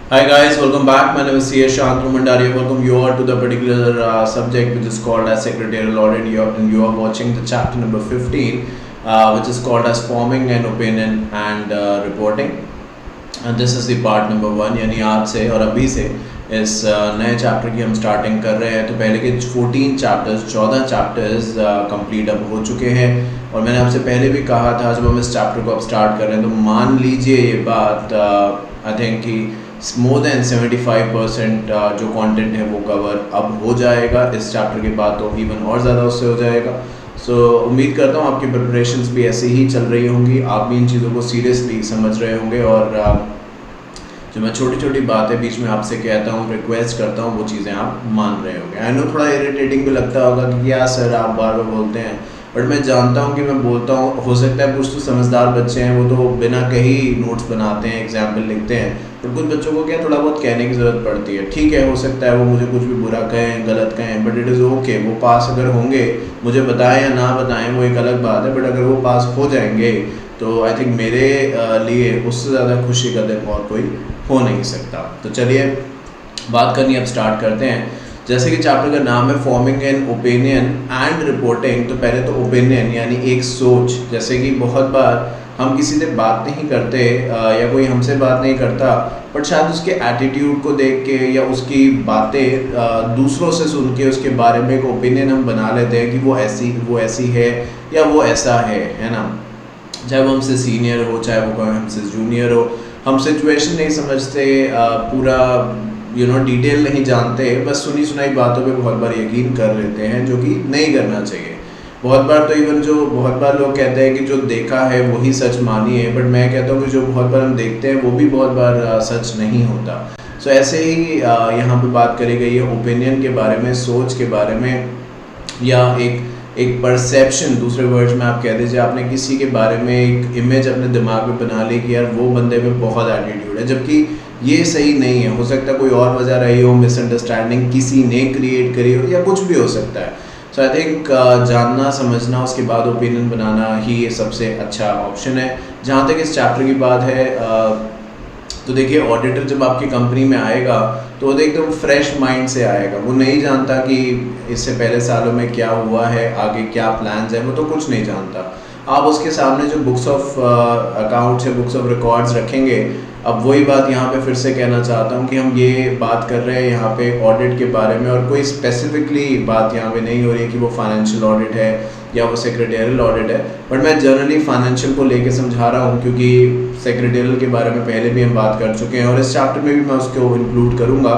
Hi guys, welcome back. My name is C.S. Shantanu Mandari. Welcome you all to the particular subject which is called as secretarial audit. You are watching the chapter number 15, which is called as forming an opinion and reporting. And this is the part number 1. यानी आज से और अभी से इस नए chapter की हम स्टार्टिंग कर रहे हैं. तो पहले के 14 चैप्टर्स कंप्लीट अब हो चुके हैं. और मैंने आपसे पहले भी कहा था जब हम इस चैप्टर को अब स्टार्ट कर रहे हैं तो मान लीजिए ये बात आई थिंक कि मोर देन 75% जो कंटेंट है वो कवर अब हो जाएगा. इस चैप्टर के बाद तो इवन और ज़्यादा उससे हो जाएगा. सो उम्मीद करता हूँ आपकी प्रिपरेशंस भी ऐसे ही चल रही होंगी. आप भी इन चीज़ों को सीरियसली समझ रहे होंगे और जो मैं छोटी छोटी बातें बीच में आपसे कहता हूँ, रिक्वेस्ट करता हूँ, वो चीज़ें आप मान रहे होंगे. आई नो थोड़ा इरिटेटिंग भी लगता होगा कि क्या सर आप बार बार बोलते हैं, बट मैं जानता हूँ कि मैं बोलता हूँ. हो सकता है कुछ तो समझदार बच्चे हैं वो तो बिना कहीं नोट्स बनाते हैं, एग्जाम्पल लिखते हैं. बट कुछ बच्चों को क्या थोड़ा बहुत कहने की ज़रूरत पड़ती है. ठीक है, हो सकता है वो मुझे कुछ भी बुरा कहें, गलत कहें, बट इट इज़ ओके. वो पास अगर होंगे, मुझे बताएं या ना बताएं वो एक अलग बात है, बट अगर वो पास हो जाएंगे तो आई थिंक मेरे लिए उससे ज़्यादा खुशी का दिन और कोई हो नहीं सकता. तो चलिए बात करनी अब स्टार्ट करते हैं. जैसे कि चैप्टर का नाम है forming an opinion and reporting. तो पहले तो ओपिनियन यानी एक सोच. जैसे कि बहुत बार हम किसी से बात नहीं करते या कोई हमसे बात नहीं करता, बट शायद उसके एटीट्यूड को देख के या उसकी बातें दूसरों से सुन के उसके बारे में एक ओपिनियन हम बना लेते हैं कि वो ऐसी है या वो ऐसा है ना. चाहे वो हमसे सीनियर हो, चाहे वो कोई हमसे जूनियर हो, हम सिचुएशन नहीं समझते, पूरा डिटेल नहीं जानते, बस सुनी सुनाई बातों पे बहुत बार यकीन कर लेते हैं, जो कि नहीं करना चाहिए. बहुत बार तो बहुत बार लोग कहते हैं कि जो देखा है वही सच मानिए, बट मैं कहता हूँ कि जो बहुत बार हम देखते हैं वो भी बहुत बार सच नहीं होता. सो ऐसे ही यहाँ पे बात करी गई है ओपिनियन के बारे में, सोच के बारे में, या एक परसेप्शन. दूसरे वर्ड्स में आप कह दीजिए आपने किसी के बारे में एक इमेज अपने दिमाग में बना ली कि यार वो बंदे में बहुत एटीट्यूड है, जबकि ये सही नहीं है. हो सकता है कोई और वजह रही हो, मिसअंडरस्टैंडिंग किसी ने क्रिएट करी हो, या कुछ भी हो सकता है. सो आई थिंक जानना समझना उसके बाद ओपिनियन बनाना ही ये सबसे अच्छा ऑप्शन है. जहाँ तक इस चैप्टर की बात है तो देखिए ऑडिटर जब आपकी कंपनी में आएगा तो वो एकदम फ्रेश माइंड से आएगा. वो नहीं जानता कि इससे पहले सालों में क्या हुआ है, आगे क्या प्लान्स हैं, वो तो कुछ नहीं जानता. आप उसके सामने जो बुक्स ऑफ अकाउंट्स या बुक्स ऑफ रिकॉर्ड्स रखेंगे. अब वही बात यहाँ पे फिर से कहना चाहता हूँ कि हम ये बात कर रहे हैं यहाँ पे ऑडिट के बारे में, और कोई स्पेसिफिकली बात यहाँ पे नहीं हो रही है कि वो फाइनेंशियल ऑडिट है या वो सेक्रेटेरियल ऑडिट है, बट मैं जनरली फाइनेंशियल को लेके समझा रहा हूँ क्योंकि सेक्रेटेरियल के बारे में पहले भी हम बात कर चुके हैं और इस चैप्टर में भी मैं उसको इंक्लूड करूँगा.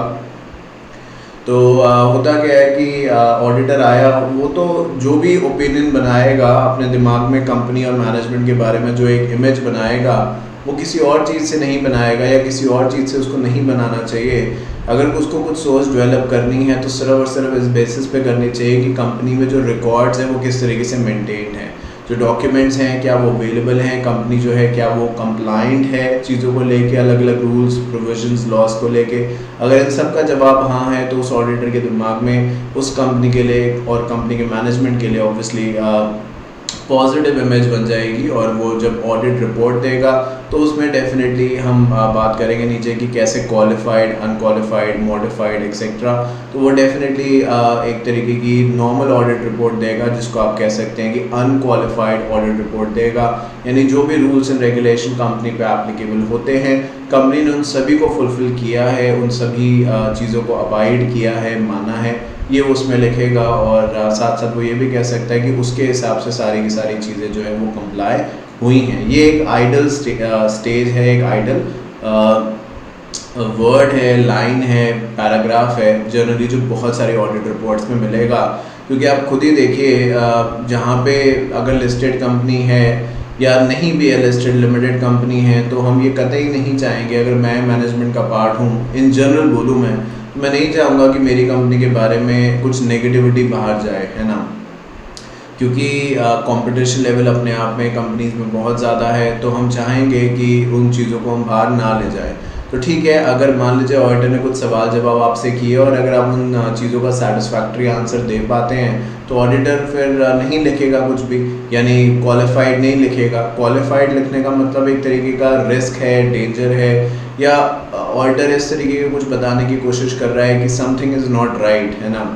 तो होता क्या है कि ऑडिटर आया, वो तो जो भी ओपिनियन बनाएगा अपने दिमाग में कंपनी और मैनेजमेंट के बारे में, जो एक इमेज बनाएगा, वो किसी और चीज़ से नहीं बनाएगा या किसी और चीज़ से उसको नहीं बनाना चाहिए. अगर उसको कुछ सोच डेवलप करनी है तो सिर्फ और सिर्फ इस बेसिस पे करनी चाहिए कि कंपनी में जो रिकॉर्ड्स हैं वो किस तरीके से मेंटेन है, जो डॉक्यूमेंट्स हैं क्या वो अवेलेबल हैं, कंपनी जो है क्या वो कंप्लाइंट है चीज़ों को लेके, अलग अलग रूल्स प्रोविजंस लॉस को लेके. अगर इन सब का जवाब हाँ है तो उस ऑडिटर के दिमाग में उस कंपनी के लिए और कंपनी के मैनेजमेंट के लिए ऑब्वियसली पॉजिटिव इमेज बन जाएगी. और वो जब ऑडिट रिपोर्ट देगा तो उसमें डेफिनेटली हम बात करेंगे नीचे कि कैसे क्वालिफाइड, अनक्वालिफाइड, मॉडिफाइड एक्सेट्रा. तो वो डेफिनेटली एक तरीके की नॉर्मल ऑडिट रिपोर्ट देगा, जिसको आप कह सकते हैं कि अनक्वालिफाइड ऑडिट रिपोर्ट देगा. यानी जो भी रूल्स एंड रेगुलेशन कंपनी पे एप्लीकेबल होते हैं, कंपनी ने उन सभी को फुलफिल किया है, उन सभी चीज़ों को अबाइड किया है, माना है, ये उसमें लिखेगा. और साथ साथ वो ये भी कह सकता है कि उसके हिसाब से सारी की सारी चीज़ें जो है वो कंप्लाई हुई हैं. ये एक आइडल स्टेज है, एक आइडल वर्ड है, लाइन है, पैराग्राफ है जनरली जो बहुत सारे ऑडिट रिपोर्ट्स में मिलेगा. क्योंकि आप खुद ही देखिए जहाँ पे अगर लिस्टेड कंपनी है या नहीं भी है, लिस्टेड लिमिटेड कंपनी है, तो हम ये कतई नहीं चाहेंगे, अगर मैं मैनेजमेंट का पार्ट हूँ, इन जनरल बोलूँ मैं नहीं चाहूँगा कि मेरी कंपनी के बारे में कुछ नेगेटिविटी बाहर जाए, है ना. क्योंकि कंपटीशन लेवल अपने आप में कंपनीज में बहुत ज़्यादा है, तो हम चाहेंगे कि उन चीज़ों को हम बाहर ना ले जाए. तो ठीक है, अगर मान लीजिए ऑडिटर ने कुछ सवाल जवाब आपसे किए और अगर आप उन चीज़ों का सेटिस्फैक्ट्री आंसर दे पाते हैं तो ऑडिटर फिर नहीं लिखेगा कुछ भी, यानी क्वालिफाइड नहीं लिखेगा. क्वालिफाइड लिखने का मतलब एक तरीके का रिस्क है, डेंजर है, या ऑडिटर इस तरीके के कुछ बताने की कोशिश कर रहा है कि समथिंग इज़ नॉट राइट, है ना।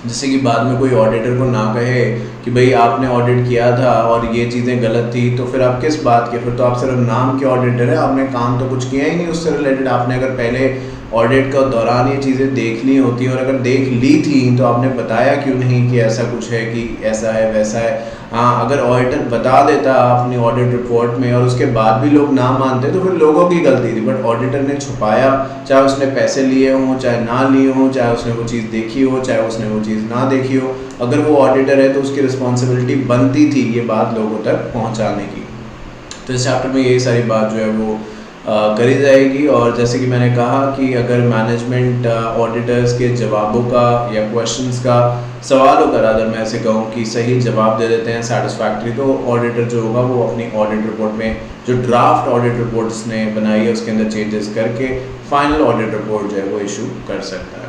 जैसे कि बाद में कोई ऑडिटर को ना कहे कि भाई आपने ऑडिट किया था और ये चीज़ें गलत थी, तो फिर आप किस बात के, फिर तो आप सिर्फ नाम के ऑडिटर है, आपने काम तो कुछ किया ही नहीं उससे रिलेटेड। आपने अगर पहले ऑडिट का दौरान ये चीज़ें देख ली होती और अगर देख ली थी तो आपने बताया क्यों नहीं कि ऐसा कुछ है, कि ऐसा है वैसा है। हाँ, अगर ऑडिटर बता देता अपनी ऑडिट रिपोर्ट में और उसके बाद भी लोग ना मानते तो फिर लोगों की गलती थी, बट ऑडिटर ने छुपाया, चाहे उसने पैसे लिए हों चाहे ना लिए हों, चाहे उसने वो चीज़ देखी हो चाहे उसने वो चीज़ ना देखी हो, अगर वो ऑडिटर है तो उसकी रिस्पॉन्सिबिलिटी बनती थी ये बात लोगों तक पहुँचाने की। तो इस चैप्टर में यही सारी बात जो है वो करी जाएगी। और जैसे कि मैंने कहा कि अगर मैनेजमेंट ऑडिटर्स के जवाबों का या क्वेश्चंस का, सवालों का अगर मैं ऐसे कहूँ कि सही जवाब दे देते हैं सेटिस्फैक्ट्री, तो ऑडिटर जो होगा वो अपनी ऑडिट रिपोर्ट में जो ड्राफ्ट ऑडिट रिपोर्ट उसने बनाई है उसके अंदर चेंजेस करके फाइनल ऑडिट रिपोर्ट जो है वो इशू कर सकता है।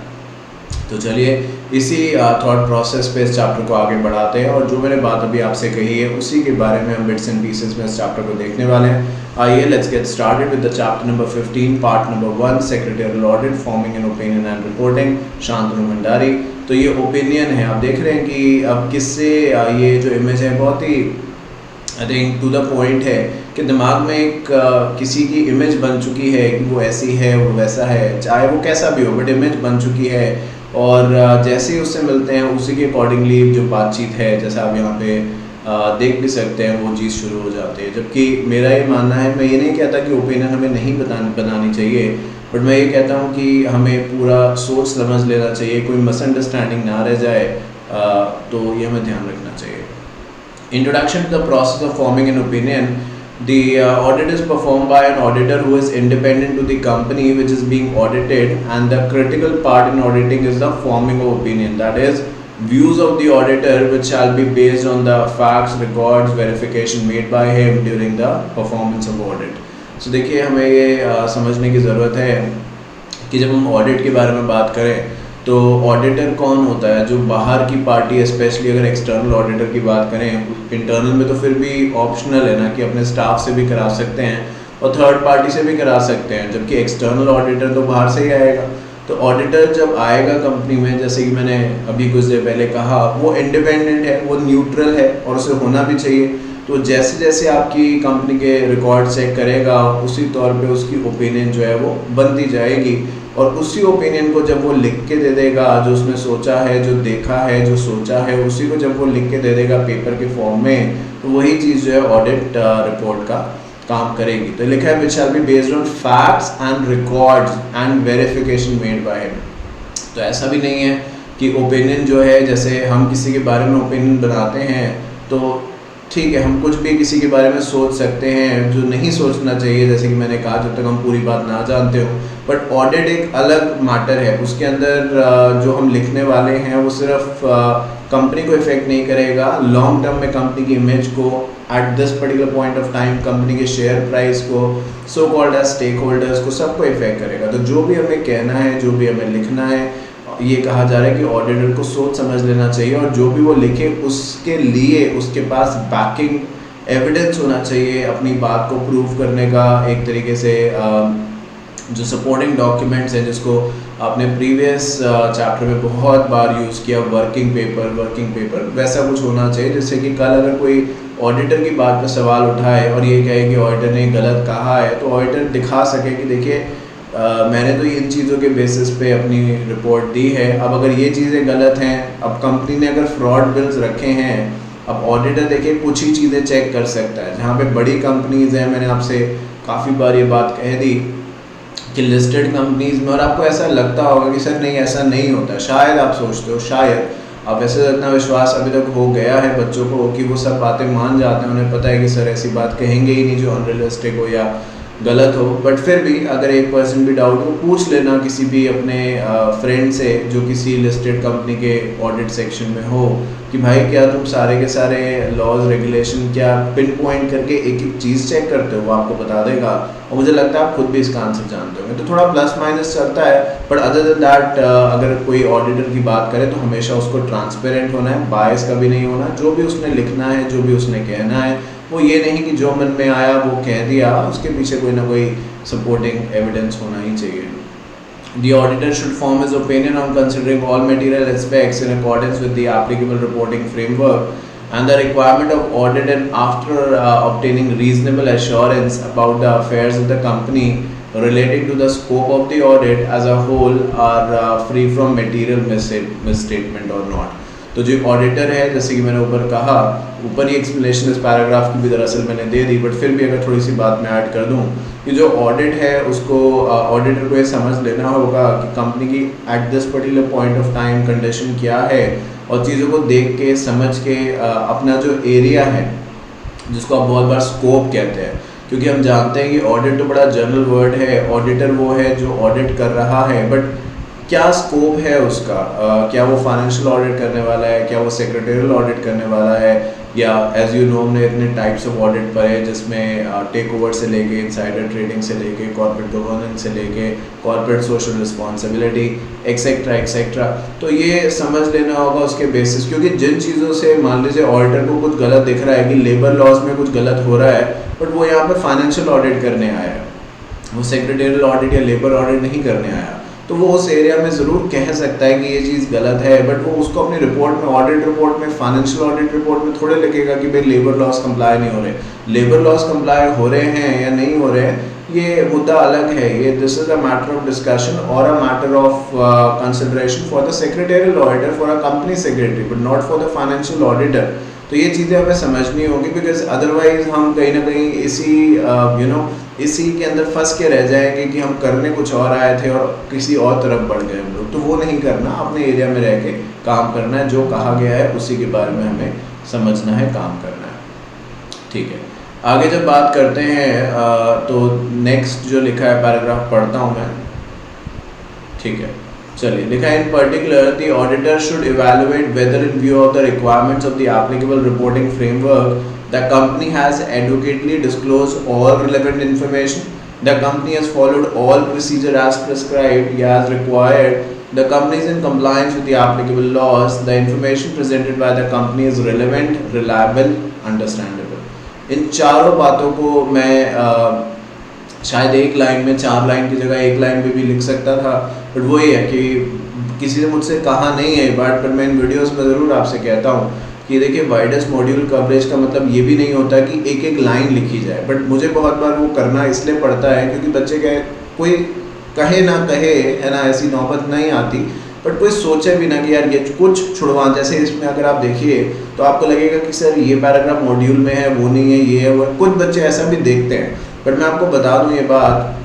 तो चलिए इसी थॉट प्रोसेस पे इस चैप्टर को आगे बढ़ाते हैं और जो मैंने बात अभी आपसे कही है उसी के बारे में हम बिट्स एंड पीसेस में इस चैप्टर को देखने वाले हैं। आइए let's get started with the chapter number 15 part number 1 secretarial audit forming an opinion and reporting, Shantanu Bhandari. तो ये ओपिनियन है, आप देख रहे हैं कि अब किससे ये जो इमेज है बहुत ही I think to the point है कि दिमाग में एक किसी की इमेज बन चुकी है कि वो ऐसी है वो वैसा है, चाहे वो कैसा भी हो बट इमेज बन चुकी है। और जैसे ही उससे मिलते हैं उसी के अकॉर्डिंगली जो बातचीत है, जैसा आप यहाँ पे देख भी सकते हैं, वो चीज़ शुरू हो जाती है। जबकि मेरा ये मानना है, मैं ये नहीं कहता कि ओपिनियन हमें नहीं बनानी चाहिए, बट मैं ये कहता हूँ कि हमें पूरा सोच समझ लेना चाहिए, कोई मिसअंडरस्टैंडिंग ना रह जाए, तो ये हमें ध्यान रखना चाहिए। Introduction to the process of forming an opinion. The audit is performed by an auditor who is independent to the company which is being audited, and the critical part in auditing is the forming of opinion. That is, views of the auditor which shall be based on the facts, records, verification made by him during the performance of audit. So देखिए हमें ये समझने की ज़रूरत है कि जब हम ऑडिट के बारे में बात करें तो ऑडिटर कौन होता है, जो बाहर की पार्टी है। स्पेशली अगर एक्सटर्नल ऑडिटर की बात करें, इंटरनल में तो फिर भी ऑप्शनल है ना कि अपने स्टाफ से भी करा सकते हैं और थर्ड पार्टी से भी करा सकते हैं, जबकि एक्सटर्नल ऑडिटर तो बाहर से ही आएगा। तो ऑडिटर जब आएगा कंपनी में, जैसे कि मैंने अभी कुछ देर पहले कहा, वो इंडिपेंडेंट है, वो न्यूट्रल है और उसे होना भी चाहिए। तो जैसे जैसे आपकी कंपनी के रिकॉर्ड चेक करेगा उसी तौर पे उसकी ओपिनियन जो है वो बनती जाएगी, और उसी ओपिनियन को जब वो लिख के दे देगा, जो उसने सोचा है, जो देखा है, जो सोचा है, उसी को जब वो लिख के दे देगा पेपर के फॉर्म में, तो वही चीज़ जो है ऑडिट रिपोर्ट का काम करेगी। तो लिखा है which shall be based on facts and records and verification made by him. तो ऐसा भी नहीं है कि ओपिनियन जो है, जैसे हम किसी के बारे में ओपिनियन बनाते हैं तो ठीक है, हम कुछ भी किसी के बारे में सोच सकते हैं जो नहीं सोचना चाहिए, जैसे कि मैंने कहा जब तक हम पूरी बात ना जानते हो। बट ऑडिट एक अलग मैटर है, उसके अंदर जो हम लिखने वाले हैं वो सिर्फ कंपनी को इफेक्ट नहीं करेगा, लॉन्ग टर्म में कंपनी की इमेज को, at this particular point of time company के शेयर प्राइस को, so called as stake holders को, सबको इफेक्ट करेगा। तो जो भी हमें कहना है, जो भी हमें लिखना है, ये कहा जा रहा है कि ऑडिटर को सोच समझ लेना चाहिए और जो भी वो लिखे उसके लिए उसके पास बैकिंग एविडेंस होना चाहिए, अपनी बात को प्रूव करने का एक तरीके से जो सपोर्टिंग डॉक्यूमेंट्स हैं, जिसको आपने प्रीवियस चैप्टर में बहुत बार यूज़ किया, वर्किंग पेपर, वैसा कुछ होना चाहिए, जिससे कि कल अगर कोई ऑडिटर की बात पर सवाल उठाए और ये कहे कि ऑडिटर ने गलत कहा है, तो ऑडिटर दिखा सके कि देखिए मैंने तो इन चीज़ों के बेसिस पे अपनी रिपोर्ट दी है, अब अगर ये चीज़ें गलत हैं, अब कंपनी ने अगर फ्रॉड बिल्स रखे हैं, अब ऑडिटर देखिए कुछ ही चीज़ें चेक कर सकता है। जहाँ पे बड़ी कंपनीज़ हैं, मैंने आपसे काफ़ी बार ये बात कह दी कि लिस्टेड कंपनीज़ में, और आपको ऐसा लगता होगा कि सर नहीं ऐसा नहीं होता, शायद आप सोचते हो, शायद अब ऐसे इतना विश्वास अभी तक हो गया है बच्चों को कि वो सब बातें मान जाते हैं, उन्हें पता है कि सर ऐसी बात कहेंगे ही नहीं जो अनरियलिस्टिक हो या गलत हो। बट फिर भी अगर 1% भी डाउट हो, पूछ लेना किसी भी अपने फ्रेंड से जो किसी लिस्टेड कंपनी के ऑडिट सेक्शन में हो कि भाई क्या तुम सारे के सारे लॉज रेगुलेशन क्या पिन पॉइंट करके एक एक चीज़ चेक करते हो, वो आपको बता देगा। और मुझे लगता है आप खुद भी इसका आंसर जानते होंगे, तो थोड़ा प्लस माइनस चलता है। बट अदर देन दैट अगर कोई ऑडिटर की बात करे तो हमेशा उसको ट्रांसपेरेंट होना है, बायस कभी नहीं होना। जो भी उसने लिखना है, जो भी उसने कहना है, वो ये नहीं कि जो मन में आया वो कह दिया, उसके पीछे कोई ना कोई सपोर्टिंग एविडेंस होना ही चाहिए. The auditor should form his opinion on considering all material aspects in accordance with the applicable reporting framework and the requirement of audit, and after obtaining reasonable assurance about the affairs of the company relating to the scope of the audit as a whole are free from material misstatement or not. तो जो auditor है, जैसे कि मैंने ऊपर कहा, ऊपर ही explanation इस पैराग्राफ की भी दरअसल मैंने दे दी, बट फिर भी अगर थोड़ी सी बात मैं ऐड कर दूं कि जो ऑडिट है उसको ऑडिटर को ये समझ लेना होगा कि कंपनी की eight this particular point of time condition क्या है, और चीज़ों को देख के समझ के अपना जो एरिया है, जिसको आप बहुत बार स्कोप कहते हैं, क्योंकि हम जानते हैं कि ऑडिट तो बड़ा जनरल वर्ड है. ऑडिटर वो है जो ऑडिट कर रहा है, बट क्या स्कोप है उसका, क्या वो फाइनेंशियल ऑडिट करने वाला है, क्या वो सेक्रेटरियल ऑडिट करने वाला है, या एज यू नो हमने इतने टाइप्स ऑफ ऑडिट पढ़े जिसमें टेक ओवर से लेके इनसाइडर ट्रेडिंग से लेके कॉर्पोरेट गवर्नेंस से लेके corporate social responsibility etcetera etcetera. तो ये समझ लेना होगा उसके बेसिस, क्योंकि जिन चीज़ों से मान लीजिए ऑडिटर को कुछ गलत दिख रहा है कि लेबर लॉज में कुछ गलत हो रहा है, बट वो यहाँ पे फाइनेंशियल ऑडिट करने आया है, वो सेक्रेटरियल ऑडिट या लेबर ऑडिट नहीं करने आया, तो वो उस एरिया में ज़रूर कह सकता है कि ये चीज़ गलत है, बट वो उसको अपनी रिपोर्ट में, ऑडिट रिपोर्ट में, फाइनेंशियल ऑडिट रिपोर्ट में थोड़े लिखेगा कि भाई लेबर लॉस कंप्लाई नहीं हो रहे. लेबर लॉस कंप्लाई हो रहे हैं या नहीं हो रहे हैं, ये मुद्दा अलग है. ये this is a matter of discussion और a matter of consideration for the secretarial auditor, for a company secretary, but not for the financial auditor. तो ये चीज़ें हमें समझनी होगी, बिकॉज अदरवाइज हम कहीं ना कहीं इसी के अंदर फंस के रह जाएंगे कि हम करने कुछ और आए थे और किसी और तरफ बढ़ गए हम लोग. तो वो नहीं करना, अपने एरिया में रह के काम करना है, जो कहा गया है उसी के बारे में हमें समझना है, काम करना है. ठीक है, आगे जब बात करते हैं तो नेक्स्ट जो लिखा है पैराग्राफ पढ़ता हूँ मैं. ठीक है, चलिए, लिखा है in particular the auditor should evaluate whether in view of the requirements of the applicable reporting framework the company has adequately disclosed all relevant information, the company has followed all procedure as prescribed as required, the company is in compliance with the applicable laws, the information presented by the company is relevant, reliable, understandable. इन चारों बातों को मैं शायद एक line में, 4 line की जगह एक लाइन में भी लिख सकता था, बट वो ये है कि किसी ने मुझसे कहा नहीं है बात, पर मैं इन वीडियोस में ज़रूर आपसे कहता हूँ कि देखिए, वाइडेस्ट मॉड्यूल कवरेज का मतलब ये भी नहीं होता कि एक एक लाइन लिखी जाए, बट मुझे बहुत बार वो करना इसलिए पड़ता है क्योंकि बच्चे कोई कहे ना कहे, है ना, ऐसी नौबत नहीं आती, बट कोई सोचे भी ना कि यार ये कुछ छुड़वा. जैसे इसमें अगर आप देखिए तो आपको लगेगा कि सर ये पैराग्राफ मॉड्यूल में है, वो नहीं है, ये है, वो. कुछ बच्चे ऐसा भी देखते हैं, बट मैं आपको बता दूँ ये बात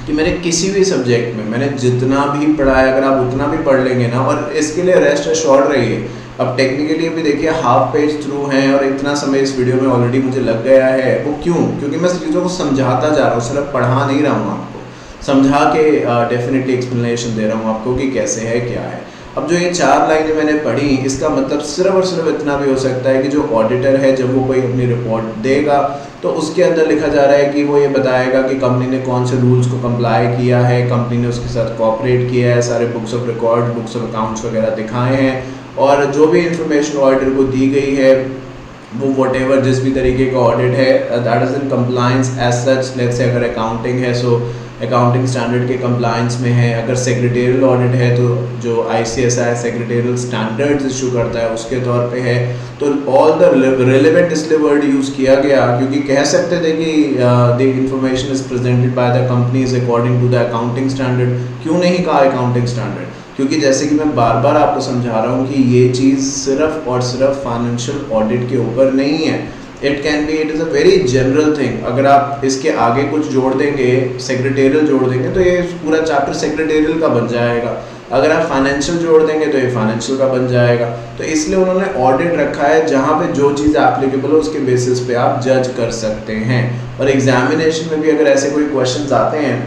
कि मैंने किसी भी सब्जेक्ट में मैंने जितना भी पढ़ा है, अगर आप उतना भी पढ़ लेंगे ना, और इसके लिए रेस्ट एश्योर्ड रहिए. अब टेक्निकली अभी देखिए हाफ पेज थ्रू हैं और इतना समय इस वीडियो में ऑलरेडी मुझे लग गया है. वो क्यों? क्योंकि मैं चीज़ों को समझाता जा रहा हूँ, सिर्फ पढ़ा नहीं रहा हूँ आपको, समझा के डेफिनेटली एक्सप्लेनेशन दे रहा हूँ आपको कि कैसे है, क्या है. अब जो ये 4 लाइनें मैंने पढ़ी, इसका मतलब सिर्फ और सिर्फ इतना भी हो सकता है कि जो ऑडिटर है जब वो कोई अपनी रिपोर्ट देगा तो उसके अंदर लिखा जा रहा है कि वो ये बताएगा कि कंपनी ने कौन से रूल्स को कंप्लाई किया है, कंपनी ने उसके साथ कोऑपरेट किया है, सारे books of record, books of accounts वगैरह दिखाए हैं, और जो भी इंफॉर्मेशन ऑडिटर को दी गई है वो व्हाटएवर जिस भी तरीके का ऑडिट है that is in compliance as such. Let's say अगर अकाउंटिंग है सो अकाउंटिंग स्टैंडर्ड के कंप्लायंस में है, अगर सेक्रेटरियल ऑडिट है तो जो ICSI सेक्रेटरियल स्टैंडर्ड्स इशू करता है उसके तौर पे है. तो ऑल द रिलेवेंट इसलिए वर्ड यूज़ किया गया क्योंकि कह सकते थे कि the information is presented by the companies according to the accounting standard. क्यों नहीं कहा अकाउंटिंग स्टैंडर्ड? क्योंकि जैसे कि मैं बार बार आपको समझा रहा हूँ कि ये चीज़ सिर्फ और सिर्फ फाइनेंशियल ऑडिट के ऊपर नहीं है. It is a very general thing. अगर आप इसके आगे कुछ जोड़ देंगे, सेक्रेटेरियल जोड़ देंगे, तो ये पूरा चैप्टर सेक्रेटेरियल का बन जाएगा. अगर आप फाइनेंशियल जोड़ देंगे तो ये फाइनेंशियल का बन जाएगा. तो इसलिए उन्होंने ऑडिट रखा है जहाँ पे जो चीज़ एप्लीकेबल हो उसके बेसिस पे आप जज कर सकते हैं. और एग्जामिनेशन में भी अगर ऐसे कोई क्वेश्चन आते हैं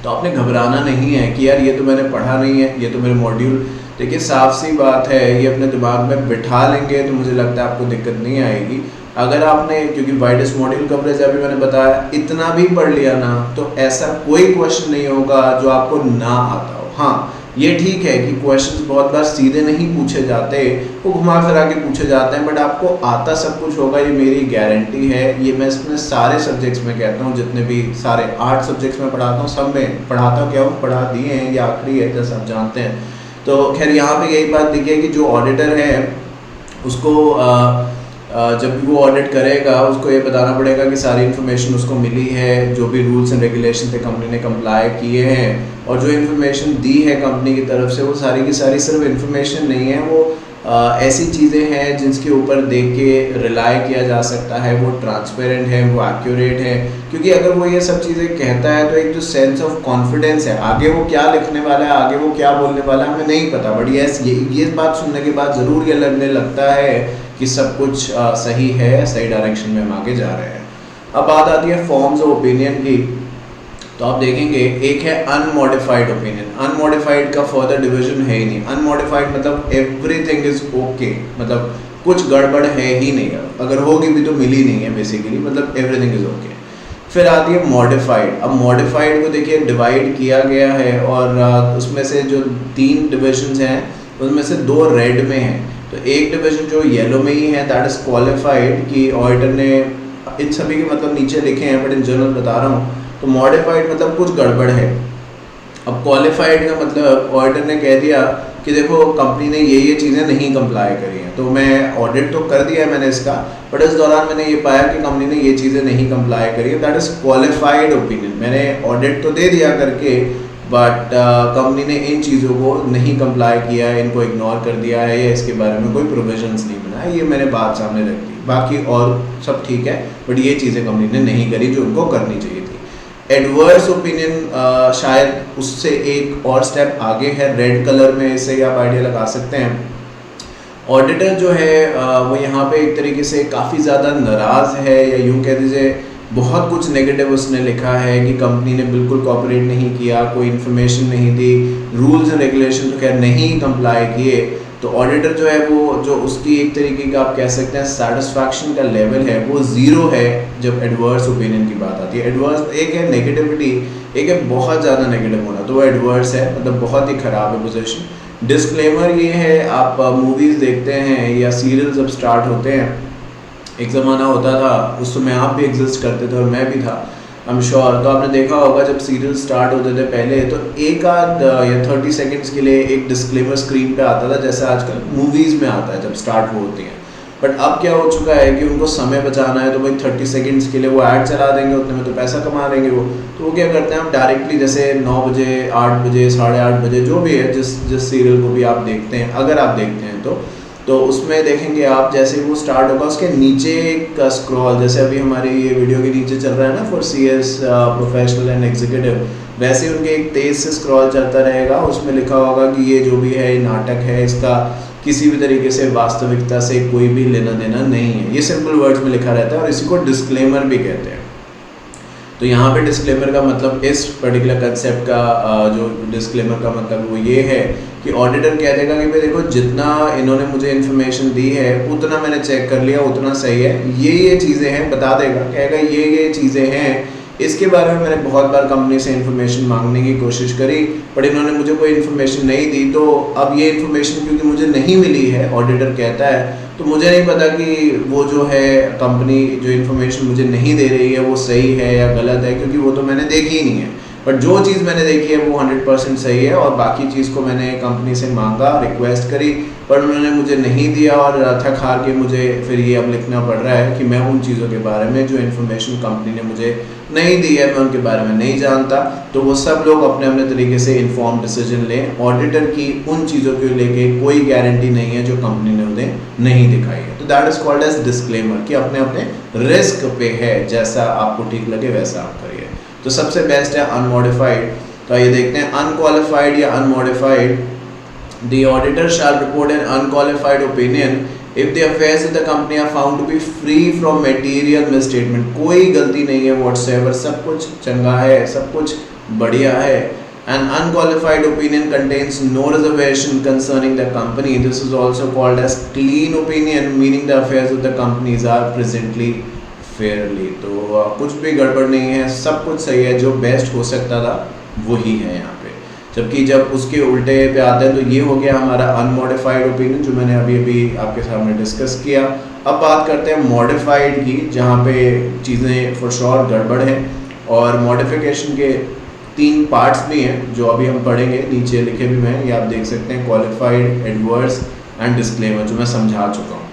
तो आपने घबराना नहीं है कि यार ये तो मैंने पढ़ा नहीं है, ये तो मेरे मॉड्यूल. देखिए, साफ सी बात है, ये अपने दिमाग में बिठा लेंगे तो मुझे लगता है आपको दिक्कत नहीं आएगी. अगर आपने, क्योंकि वाइडेस्ट मॉड्यूल कवरेज अभी मैंने बताया, इतना भी पढ़ लिया ना तो ऐसा कोई क्वेश्चन नहीं होगा जो आपको ना आता हो. हाँ, ये ठीक है कि क्वेश्चंस बहुत बार सीधे नहीं पूछे जाते, वो घुमा फिरा के पूछे जाते हैं, बट आपको आता सब कुछ होगा, ये मेरी गारंटी है। ये मैं इसमें सारे सब्जेक्ट्स में कहता हूँ, जितने भी सारे 8 सब्जेक्ट्स में पढ़ाता हूँ, सब में पढ़ाता हूँ, क्या हूँ पढ़ा दिए हैं, ये आखिरी है जैसा आप जानते हैं। तो खैर यहाँ पे यही बात दिखी है कि जो ऑडिटर है उसको जब भी वो ऑडिट करेगा उसको ये बताना पड़ेगा कि सारी इन्फॉर्मेशन उसको मिली है, जो भी रूल्स एंड रेगुलेशन थे कंपनी ने कंप्लाई किए हैं, और जो इन्फॉर्मेशन दी है कंपनी की तरफ से वो सारी की सारी सिर्फ इन्फॉर्मेशन नहीं है, वो ऐसी चीज़ें हैं जिसके ऊपर देख के रिलाई किया जा सकता है, वो ट्रांसपेरेंट है, वो एक्यूरेट है। क्योंकि अगर वो ये सब चीज़ें कहता है तो एक जो सेंस ऑफ कॉन्फिडेंस है, आगे वो क्या लिखने वाला है, आगे वो क्या बोलने वाला है, हमें नहीं पता, बट यस ये बात सुनने के बाद ज़रूर ये लगने लगता है कि सब कुछ सही है, सही डायरेक्शन में हम आगे जा रहे हैं। अब बात आती है फॉर्म्स ऑफ ओपिनियन की। तो आप देखेंगे एक है अनमॉडिफाइड ओपिनियन। अनमॉडिफाइड का फर्दर डिवीजन है ही नहीं। अनमॉडिफाइड मतलब एवरीथिंग इज ओके, मतलब कुछ गड़बड़ है ही नहीं, अगर होगी भी तो मिली नहीं है बेसिकली, मतलब एवरीथिंग इज ओके। फिर आती है मॉडिफाइड। अब मॉडिफाइड को देखिए डिवाइड किया गया है और उसमें से जो 3 डिविजन्स हैं उसमें से 2 रेड में हैं। तो एक डिवीजन जो येलो में ही है दैट इज क्वालिफाइड, कि ऑडिटर ने इन सभी के मतलब नीचे लिखे हैं बट इन जनरल बता रहा हूँ। तो मॉडिफाइड मतलब कुछ गड़बड़ है। अब क्वालिफाइड का मतलब ऑडिटर ने कह दिया कि देखो कंपनी ने ये चीज़ें नहीं कंप्लाई करी हैं, तो मैं ऑडिट तो कर दिया है मैंने इसका, बट इस दौरान मैंने ये पाया कि कंपनी ने ये चीज़ें नहीं कंप्लाई करी है, दैट इज़ क्वालिफाइड ओपिनियन। मैंने ऑडिट तो दे दिया करके बट कंपनी ने इन चीज़ों को नहीं कंप्लाई किया है, इनको इग्नोर कर दिया है या इसके बारे में कोई प्रोविजंस नहीं बनाया, ये मैंने बात सामने रख दी। बाकी और सब ठीक है बट ये चीज़ें कंपनी ने नहीं करी जो उनको करनी चाहिए थी। एडवर्स ओपिनियन शायद उससे एक और स्टेप आगे है, रेड कलर में, इससे ही आप आइडिया लगा सकते हैं। ऑडिटर जो है वो यहाँ पे एक तरीके से काफ़ी ज़्यादा नाराज़ है, या यूँ कह दीजिए बहुत कुछ नेगेटिव उसने लिखा है कि कंपनी ने बिल्कुल कोऑपरेट नहीं किया, कोई इन्फॉर्मेशन नहीं दी, रूल्स एंड रेगुलेशन तो खैर नहीं कंप्लाई किए। तो ऑडिटर जो है वो जो उसकी एक तरीके का आप कह सकते हैं सेटिस्फैक्शन का लेवल है वो 0 है जब एडवर्स ओपिनियन की बात आती है। एडवर्स एक है नेगेटिविटी, एक है बहुत ज़्यादा नेगेटिव होना, तो वो एडवर्स है, मतलब बहुत ही ख़राब है पोजीशन। डिस्क्लेमर ये है, आप मूवीज़ देखते हैं या सीरियल जब स्टार्ट होते हैं, एक ज़माना होता था उस समय आप भी एग्जिस्ट करते थे और मैं भी था, आई एम श्योर। तो आपने देखा होगा जब सीरियल स्टार्ट होते थे पहले तो एक आध या 30 सेकंड्स के लिए एक डिस्क्लेमर स्क्रीन पे आता था, जैसे आजकल मूवीज़ में आता है जब स्टार्ट वो होती हैं। बट अब क्या हो चुका है कि उनको समय बचाना है तो भाई 30 सेकंड्स के लिए वो ऐड चला देंगे, उतने में तो पैसा कमा लेंगे वो। तो वो क्या करते हैं, हम डायरेक्टली जैसे 9 बजे, 8 बजे, 8:30 बजे, जो भी है, जिस सीरियल को भी आप देखते हैं, अगर आप देखते हैं तो उसमें देखेंगे आप जैसे ही वो स्टार्ट होगा उसके नीचे एक स्क्रॉल, जैसे अभी हमारी ये वीडियो के नीचे चल रहा है ना for CS professional and executive, वैसे ही उनके एक तेज से स्क्रॉल चलता रहेगा, उसमें लिखा होगा कि ये जो भी है नाटक है, इसका किसी भी तरीके से वास्तविकता से कोई भी लेना देना नहीं है। ये सिंपल वर्ड्स में लिखा रहता है और इसी को डिस्क्लेमर भी कहते हैं। तो यहाँ पे डिस्क्लेमर का मतलब, इस पर्टिकुलर कंसेप्ट का जो डिस्क्लेमर का मतलब वो ये है कि ऑडिटर कह देगा कि भाई देखो जितना इन्होंने मुझे इन्फॉर्मेशन दी है उतना मैंने चेक कर लिया, उतना सही है, ये चीज़ें हैं, बता देगा, कहेगा ये चीज़ें हैं, इसके बारे में मैंने बहुत बार कंपनी से इन्फॉर्मेशन मांगने की कोशिश करी पर इन्होंने मुझे कोई इन्फॉर्मेशन नहीं दी, तो अब ये इन्फॉर्मेशन क्योंकि मुझे नहीं मिली है, ऑडिटर कहता है, तो मुझे नहीं पता कि वो जो है कंपनी जो इन्फॉर्मेशन मुझे नहीं दे रही है वो सही है या गलत है, क्योंकि वो तो मैंने देखी ही नहीं है। बट जो चीज़ मैंने देखी है वो 100% सही है और बाकी चीज़ को मैंने कंपनी से मांगा, रिक्वेस्ट करी, पर उन्होंने मुझे नहीं दिया और थक हार के मुझे फिर ये अब लिखना पड़ रहा है कि मैं उन चीज़ों के बारे में जो इन्फॉर्मेशन कंपनी ने मुझे नहीं दी है, मैं उनके बारे में नहीं जानता। तो वो सब लोग अपने अपने तरीके से इन्फॉर्म डिसीजन लें। ऑडिटर की उन चीज़ों को लेके कोई गारंटी नहीं है जो कंपनी ने उन्हें नहीं दिखाई है। तो that is called as disclaimer कि अपने अपने रिस्क पे है, जैसा आपको ठीक लगे वैसा आप करिए। तो सबसे बेस्ट है अनमॉडिफाइड। तो ये देखते हैं अनक्वालिफाइड या unmodified. The auditor shall report an unqualified opinion if the affairs of the company are found to be free from material misstatement। कोई गलती नहीं है whatsoever, सब कुछ चंगा है, सब कुछ बढ़िया है। An unqualified opinion contains no reservation concerning the company. This is also called as clean opinion, meaning the affairs of the companies are presently fairly। तो कुछ भी गड़बड़ नहीं है, सब कुछ सही है, जो बेस्ट हो सकता था वही है यहाँ पे। जबकि जब उसके उल्टे पे आते हैं तो ये हो गया हमारा अनमॉडिफाइड ओपिनियन, जो मैंने अभी अभी आपके सामने डिस्कस किया। अब बात करते हैं मॉडिफाइड की, जहाँ पे चीज़ें फॉर श्योर गड़बड़ हैं, और मॉडिफिकेशन के 3 पार्ट्स भी हैं जो अभी हम पढ़ेंगे, नीचे लिखे भी हैं, ये आप देख सकते हैं, क्वालिफाइड, एडवर्स एंड डिस्क्लेमर, जो मैं समझा चुका हूँ,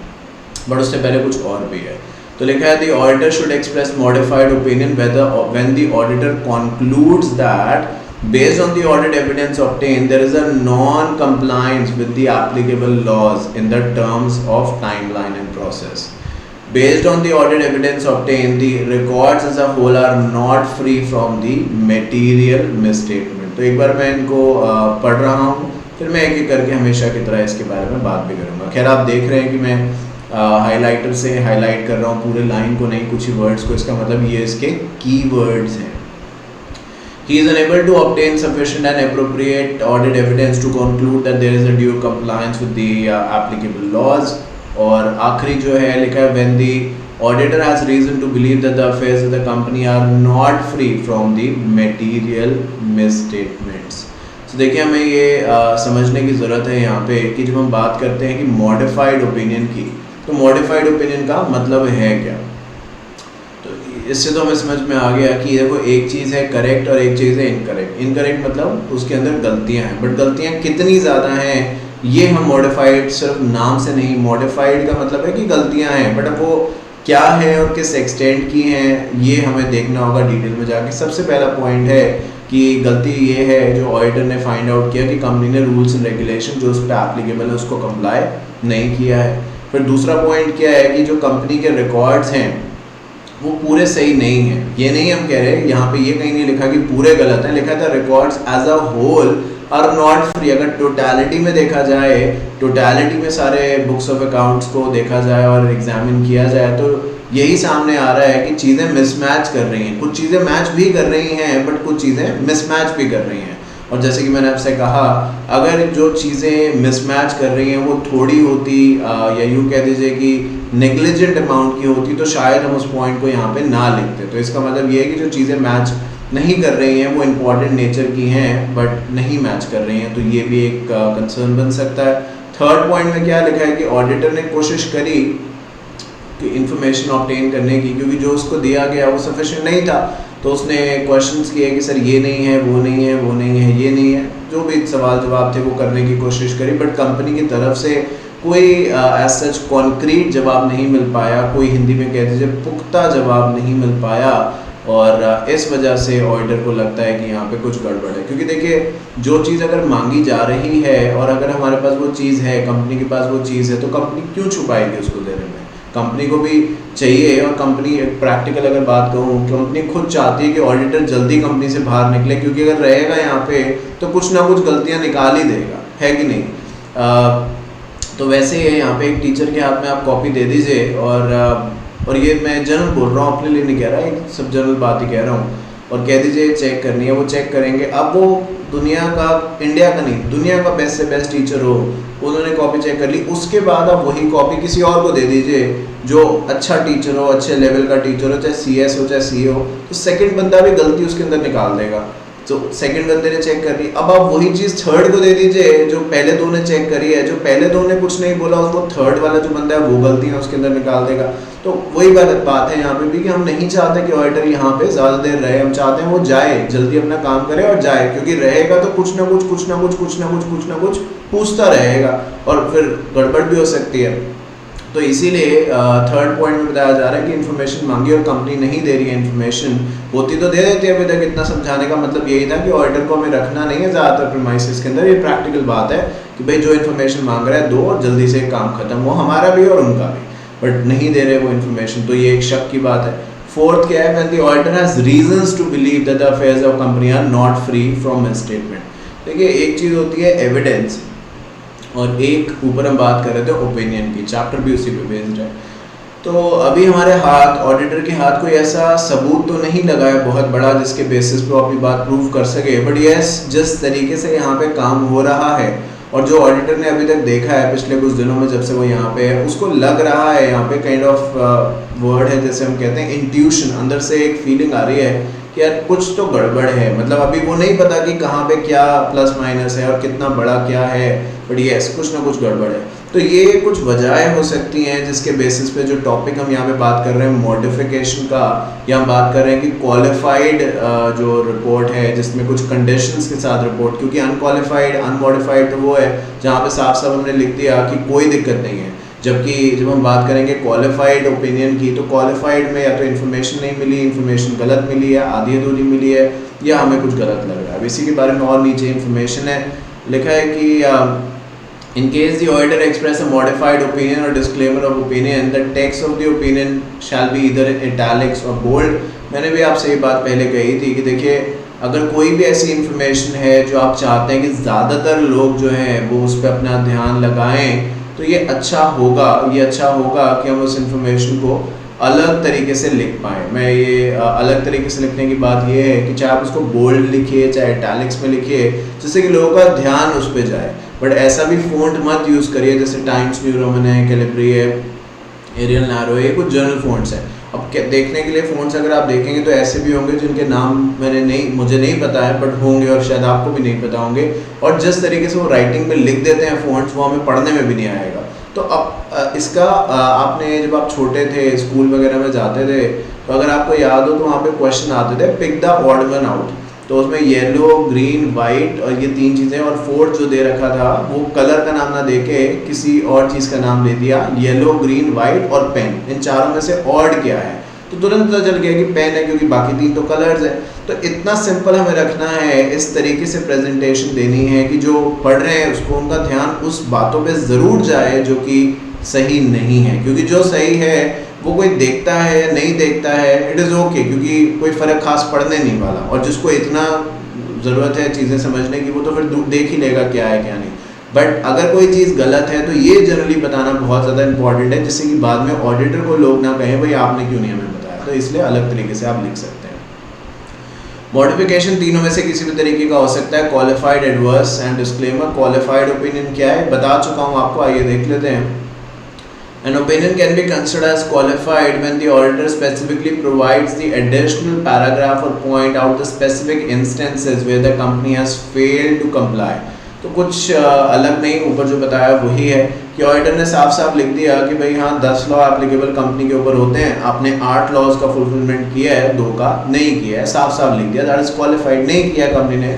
बट उससे पहले कुछ और भी है। तो लिखा है the auditor should express modified opinion when the auditor concludes that based on the audit evidence obtained there is a non compliance with the applicable laws in the terms of timeline and process. Based on the audit evidence obtained the records as a whole are not free from the material misstatement. तो एक बार मैं इनको पढ़ रहा हूँ, फिर मैं एक एक करके हमेशा की तरह इसके बारे में बात भी करूँगा। खैर आप देख रहे हैं कि मैं हाईलाइटर से हाईलाइट कर रहा हूँ पूरे लाइन को नहीं, कुछ ही वर्ड्स को, इसका मतलब ये इसके की वर्ड्स हैं। He is unable to obtain sufficient and appropriate audit evidence to conclude that there is a due compliance with the applicable laws. और आखिरी जो है लिखा है when the auditor has reason to believe that the affairs of the company are not free from the material misstatements. तो देखिए हमें ये समझने की ज़रूरत है यहाँ पे कि जब हम बात करते हैं कि मॉडिफाइड ओपिनियन की, तो मॉडिफाइड ओपिनियन का मतलब है क्या। इससे तो हमें समझ में आ गया कि देखो एक चीज़ है करेक्ट और एक चीज़ है इनकरेक्ट। इनकरेक्ट मतलब उसके अंदर गलतियां हैं, बट गलतियां कितनी ज़्यादा हैं ये हम मॉडिफाइड सिर्फ नाम से नहीं, मॉडिफाइड का मतलब है कि गलतियां हैं, बट अब वो क्या है और किस एक्सटेंट की हैं ये हमें देखना होगा डिटेल में जाके। सबसे पहला पॉइंट है कि गलती ये है जो ऑडिटर ने फाइंड आउट किया कि कंपनी ने रूल्स एंड रेगुलेशन जो उस पर एप्लीकेबल है उसको कंप्लाई नहीं किया है। फिर दूसरा पॉइंट क्या है कि जो कंपनी के रिकॉर्ड्स हैं वो पूरे सही नहीं है। ये नहीं हम कह रहे, यहाँ पे ये कहीं नहीं लिखा कि पूरे गलत हैं, लिखा था records as a whole are not free. अगर टोटलिटी में देखा जाए, टोटलिटी में सारे बुक्स ऑफ अकाउंट्स को देखा जाए और एग्जामिन किया जाए तो यही सामने आ रहा है कि चीज़ें मिसमैच कर रही हैं। कुछ चीज़ें मैच भी कर रही हैं बट कुछ चीज़ें मिसमैच भी कर रही हैं। और जैसे कि मैंने आपसे कहा, अगर जो चीज़ें मिसमैच कर रही हैं वो थोड़ी होती या यूँ कह दीजिए कि नेग्लिजेंट अमाउंट की होती तो शायद हम उस पॉइंट को यहाँ पे ना लिखते। तो इसका मतलब ये है कि जो चीज़ें मैच नहीं कर रही हैं वो इम्पॉर्टेंट नेचर की हैं बट नहीं मैच कर रही हैं, तो ये भी एक कंसर्न बन सकता है। थर्ड पॉइंट में क्या लिखा है कि ऑडिटर ने कोशिश करी कि इंफॉर्मेशन ऑब्टेन करने की, क्योंकि जो उसको दिया गया वो सफिशिएंट नहीं था, तो उसने क्वेश्चंस किए कि सर ये नहीं है, वो नहीं है, वो नहीं है, ये नहीं है, जो भी सवाल जवाब थे वो करने की कोशिश करी, बट कंपनी की तरफ से कोई एज सच कॉन्क्रीट जवाब नहीं मिल पाया, कोई हिंदी में कह दीजिए पुख्ता जवाब नहीं मिल पाया। और इस वजह से ऑडिटर को लगता है कि यहाँ पे कुछ गड़बड़ है। क्योंकि देखिए जो चीज़ अगर मांगी जा रही है और अगर हमारे पास वो चीज़ है, कंपनी के पास वो चीज़ है, तो कंपनी क्यों छुपाएगी उसको देने में। कंपनी को भी चाहिए, और कंपनी प्रैक्टिकल अगर बात करूँ, कंपनी खुद चाहती है कि ऑडिटर जल्दी कंपनी से बाहर निकले, क्योंकि अगर रहेगा यहाँ पे तो कुछ ना कुछ गलतियाँ निकाल ही देगा, है कि नहीं। तो वैसे ही है, यहाँ पे एक टीचर के हाथ में आप कॉपी दे दीजिए, और ये मैं जनरल बोल रहा हूँ, अपने लिए नहीं कह रहा, एक सब जनरल बात ही कह रहा हूँ, और कह दीजिए चेक करनी है, वो चेक करेंगे। अब वो दुनिया का, इंडिया का नहीं, दुनिया का बेस्ट से बेस्ट टीचर हो, उन्होंने कॉपी चेक कर ली, उसके बाद आप वही कॉपी किसी और को दे दीजिए जो अच्छा टीचर हो, अच्छे लेवल का टीचर हो, चाहे CS हो चाहे CA हो, तो सेकंड बंदा भी गलती उसके अंदर निकाल देगा। तो सेकंड बंदे ने चेक कर ली, अब आप वही चीज़ थर्ड को दे दीजिए जो पहले दो ने चेक करी है, जो पहले दो ने कुछ नहीं बोला उसको थर्ड वाला जो बंदा है वो गलतियाँ उसके अंदर निकाल देगा। तो वही बात है यहाँ पे भी कि हम नहीं चाहते कि ऑडिटर यहाँ पे ज़्यादा देर रहे, हम चाहते हैं वो जाए, जल्दी अपना काम करे और जाए, क्योंकि रहेगा तो कुछ ना कुछ पूछता रहेगा और फिर गड़बड़ भी हो सकती है। तो इसीलिए थर्ड पॉइंट में बताया जा रहा है कि इन्फॉर्मेशन मांगी और कंपनी नहीं दे रही है इन्फॉर्मेशन, होती तो दे देती है। अभी तक इतना समझाने का मतलब यही था कि ऑडिटर को हमें रखना नहीं है ज़्यादातर प्रीमाइसेस के अंदर, ये प्रैक्टिकल बात है कि भाई जो इन्फॉर्मेशन मांग रहा है दो और जल्दी से काम खत्म हो, हमारा भी और उनका भी, बट नहीं दे रहे वो इन्फॉर्मेशन, तो ये एक शक की बात है। फोर्थ क्या है, when the auditor has reasons to believe that the affairs of company are not free from misstatement. देखिए एक चीज़ होती है एविडेंस और एक ऊपर हम बात कर रहे थे ओपिनियन की, चैप्टर भी उसी पे बेस्ड है। तो अभी हमारे हाथ, ऑडिटर के हाथ कोई ऐसा सबूत तो नहीं लगा है बहुत बड़ा जिसके बेसिस पे अपनी बात प्रूव कर सके, बट यस जिस तरीके से यहाँ पे काम हो रहा है और जो ऑडिटर ने अभी तक देखा है पिछले कुछ दिनों में जब से वो यहाँ पे है, उसको लग रहा है, यहाँ पे काइंड ऑफ वर्ड है जैसे हम कहते हैं इंट्यूशन, अंदर से एक फीलिंग आ रही है कि यार कुछ तो गड़बड़ है, मतलब अभी वो नहीं पता कि कहाँ पे क्या प्लस माइनस है और कितना बड़ा क्या है, बट यस कुछ ना कुछ गड़बड़ है। तो ये कुछ वजहें हो सकती हैं जिसके बेसिस पे जो टॉपिक हम यहाँ पे बात कर रहे हैं मॉडिफिकेशन का, या हम बात कर रहे हैं कि क्वालिफाइड जो रिपोर्ट है जिसमें कुछ कंडीशंस के साथ रिपोर्ट, क्योंकि अनक्वालिफाइड अनमॉडिफाइड तो वो है जहाँ पे साफ साफ हमने लिख दिया कि कोई दिक्कत नहीं है, जबकि जब हम बात करेंगे क्वालिफाइड ओपिनियन की, तो क्वालिफाइड में या तो इन्फॉर्मेशन नहीं मिली, इन्फॉर्मेशन गलत मिली है, आधी अधूरी मिली है, या हमें कुछ गलत लग रहा है। अब इसी के बारे में और नीचे इन्फॉर्मेशन है, लिखा है कि in case the auditor express a modified opinion or disclaimer of opinion, the text of the opinion shall be either in italics or bold। मैंने भी आपसे ये बात पहले कही थी कि देखिए अगर कोई भी ऐसी इन्फॉर्मेशन है जो आप चाहते हैं कि ज़्यादातर लोग जो हैं वो उस पर अपना ध्यान लगाएं, तो ये अच्छा होगा कि हम उस इन्फॉर्मेशन को अलग तरीके से लिख पाएँ। मैं ये अलग तरीके से लिखने की बात ये है कि चाहे आप उसको बोल्ड लिखिए चाहे इटैलिक्स में लिखिए, जिससे कि लोगों का ध्यान उस पर जाए। बट ऐसा भी फ़ॉन्ट मत यूज़ करिए जैसे टाइम्स न्यू रोमन है, कैलिब्री है, एरियल नैरो है, ये कुछ जर्नल फ़ॉन्ट्स हैं। अब देखने के लिए फ़ॉन्ट्स अगर आप देखेंगे तो ऐसे भी होंगे जिनके नाम मुझे नहीं पता है, बट होंगे और शायद आपको भी नहीं पता होंगे, और जिस तरीके से वो राइटिंग में लिख देते हैं फ़ॉन्ट्स वो हमें पढ़ने में भी नहीं आएगा। तो अब इसका आपने जब आप छोटे थे स्कूल वगैरह में जाते थे तो अगर आपको याद हो तो वहाँ पे क्वेश्चन आते थे pick the odd one out, तो उसमें येलो ग्रीन वाइट और ये तीन चीज़ें, और फोर्थ जो दे रखा था वो कलर का नाम ना देके किसी और चीज़ का नाम दे दिया, येलो ग्रीन वाइट और पेन, इन चारों में से ऑड क्या है, तो तुरंत पता चल गया कि पेन है क्योंकि बाकी तीन तो कलर्स है। तो इतना सिंपल हमें रखना है, इस तरीके से प्रेजेंटेशन देनी है कि जो पढ़ रहे हैं उसको उनका ध्यान उस बातों पे ज़रूर जाए जो कि सही नहीं है, क्योंकि जो सही है वो कोई देखता है या नहीं देखता है इट इज़ ओके, क्योंकि कोई फ़र्क खास पड़ने नहीं वाला, और जिसको इतना ज़रूरत है चीज़ें समझने की वो तो फिर देख ही लेगा क्या है क्या नहीं। बट अगर कोई चीज़ गलत है तो ये जनरली बताना बहुत ज़्यादा इंपॉर्टेंट है, जिससे कि बाद में ऑडिटर को लोग ना कहें भाई आपने क्यों नहीं हमें बताया, तो इसलिए अलग तरीके से आप लिख सकते हैं। मॉडिफिकेशन तीनों में से किसी भी तरीके का हो सकता है, qualified, adverse and disclaimer. Qualified opinion क्या है बता चुका हूँ आपको, आइए देख लेते हैं। An opinion can be considered as qualified when the auditor specifically provides the additional paragraph or point out the specific instances where the company has failed to comply। तो कुछ अलग नहीं, ऊपर जो बताया वही है कि ऑडिटर ने साफ साफ लिख दिया कि भाई हाँ 10 लॉ एप्लीकेबल कंपनी के ऊपर होते हैं, आपने 8 लॉज का फुलफिलमेंट किया है, 2 का नहीं किया है, साफ साफ लिख दिया, दैट इज क्वालिफाइड। नहीं किया कंपनी ने,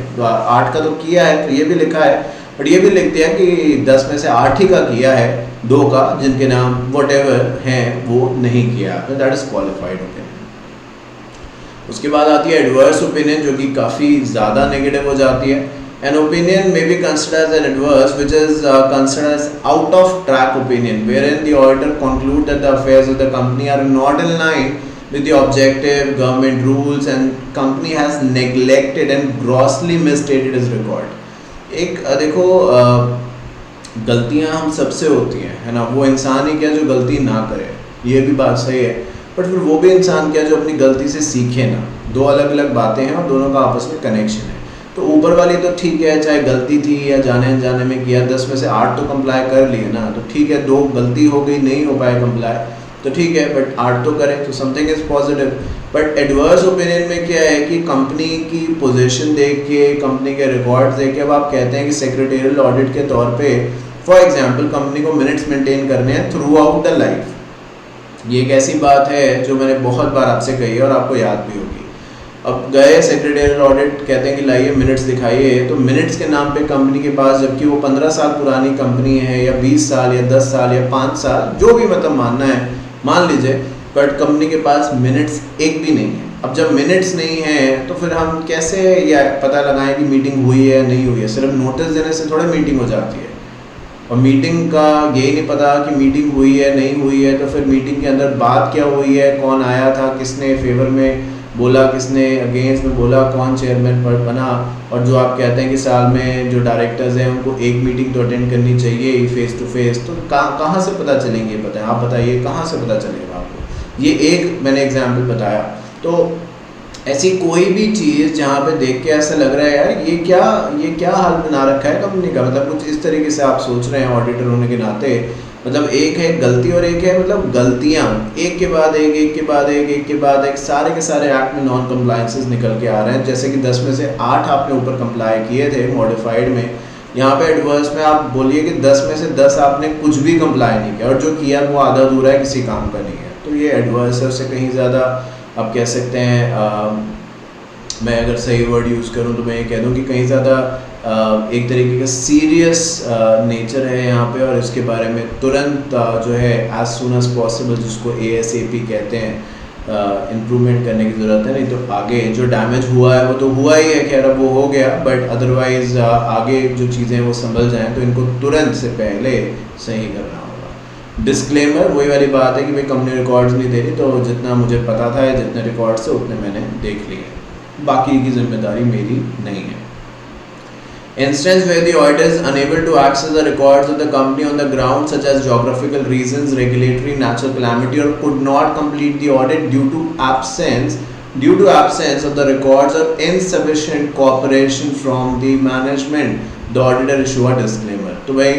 8 का तो किया है, तो ये भी लिखा है, बट ये भी लिख दिया कि 10 में से 8 ही का किया है, 2 का जिनके नाम वट एवर हैं वो नहीं किया, तो दैट इज क्वालिफाइड ओपिनियन। उसके बाद आती है एडवर्स ओपिनियन, जो कि काफ़ी ज़्यादा नेगेटिव हो जाती है। An opinion may be considered as an adverse, which is considered as out of track opinion, wherein the auditor conclude that the affairs of the company are not in line with the objective government rules and company has neglected and grossly misstated its record। एक देखो गलतियां हम सबसे होती हैं, है ना, वो इंसान ही क्या जो गलती ना करे, ये भी बात सही है, बट फिर वो भी इंसान क्या जो अपनी गलती से सीखे ना। दो अलग अलग बातें हैं और दोनों का आपस में कनेक्शन है। तो ऊपर वाली तो ठीक है, चाहे गलती थी या जाने अनजाने में किया, 10 में से 8 तो कंप्लाई कर लिए ना, तो ठीक है, 2 गलती हो गई नहीं हो पाए कंप्लाई, तो ठीक है, बट 8 तो करें, तो something is positive. But adverse opinion में क्या है कि कंपनी की पोजीशन देख के, कंपनी के रिकॉर्ड्स देख के, अब आप कहते हैं कि सेक्रेटरियल ऑडिट के तौर पे फॉर एग्जांपल कंपनी को मिनट्स मेंटेन करने हैं थ्रू आउट द लाइफ। ये एक ऐसी बात है जो मैंने बहुत बार आपसे कही है और आपको याद भी होगी। अब गए सेक्रेटरियल ऑडिट, कहते हैं कि लाइए मिनट्स दिखाइए, तो मिनट्स के नाम पे कंपनी के पास, जबकि वो 15 साल पुरानी कंपनी है या 20 साल या 10 साल या 5 साल जो भी मतलब मानना है मान लीजिए, बट कंपनी के पास मिनट्स एक भी नहीं है। अब जब मिनट्स नहीं है तो फिर हम कैसे या पता लगाएं कि मीटिंग हुई है या नहीं हुई है? सिर्फ नोटिस देने से थोड़ा मीटिंग हो जाती है, और मीटिंग का यही नहीं पता कि मीटिंग हुई है नहीं हुई है, तो फिर मीटिंग के अंदर बात क्या हुई है, कौन आया था, किसने फेवर में बोला, किसने अगेंस्ट में बोला, कौन चेयरमैन पर बना, और जो आप कहते हैं कि साल में जो डायरेक्टर्स हैं उनको एक मीटिंग तो अटेंड करनी चाहिए फेस टू फेस, तो कहाँ से पता चलेंगे? पता है, आप बताइए कहाँ से पता चलेगा आपको? ये एक मैंने एग्जाम्पल बताया। तो ऐसी कोई भी चीज़ जहाँ पे देख के ऐसा लग रहा है यार ये क्या हाल बना रखा है कंपनी का, मतलब कुछ इस तरीके से आप सोच रहे हैं ऑडिटर होने के नाते, मतलब एक है गलती और एक है मतलब गलतियाँ, एक के बाद एक, एक के बाद एक, एक के बाद एक, सारे के सारे एक्ट में नॉन कंप्लाइंसेस निकल के आ रहे हैं। जैसे कि 10 में से 8 आपने ऊपर कंप्लाई किए थे मॉडिफाइड में, यहाँ पे एडवर्स में आप बोलिए कि 10 में से 10 आपने कुछ भी कंप्लाई नहीं किया, और जो किया वो आधा अधूरा है, किसी काम का नहीं है। तो ये एडवर्स है, उससे कहीं ज़्यादा आप कह सकते हैं, मैं अगर सही वर्ड यूज़ करूँ तो मैं ये कह दूँ कि कहीं ज़्यादा एक तरीके का सीरियस नेचर है यहाँ पे, और इसके बारे में तुरंत जो है एज सुन एज पॉसिबल, जिसको ASAP कहते हैं, इम्प्रूवमेंट करने की ज़रूरत है। नहीं तो आगे जो डैमेज हुआ है वो तो हुआ ही है, खैर अब वो हो गया, बट अदरवाइज़ आगे जो चीज़ें वो संभल जाएँ तो इनको तुरंत से पहले सही करना होगा। डिस्क्लेमर वही वाली बात है कि भाई कंपनी रिकॉर्ड्स नहीं दे रही, तो जितना मुझे पता था, जितने रिकॉर्ड्स थे उतने मैंने देख लिए, बाकी की जिम्मेदारी मेरी नहीं है। Instance where the auditor is unable to access the records of the company on the ground, such as geographical reasons, regulatory, natural calamity, or could not complete the audit due to absence of the records or insufficient cooperation from the management, the auditor issue a disclaimer। तो भाई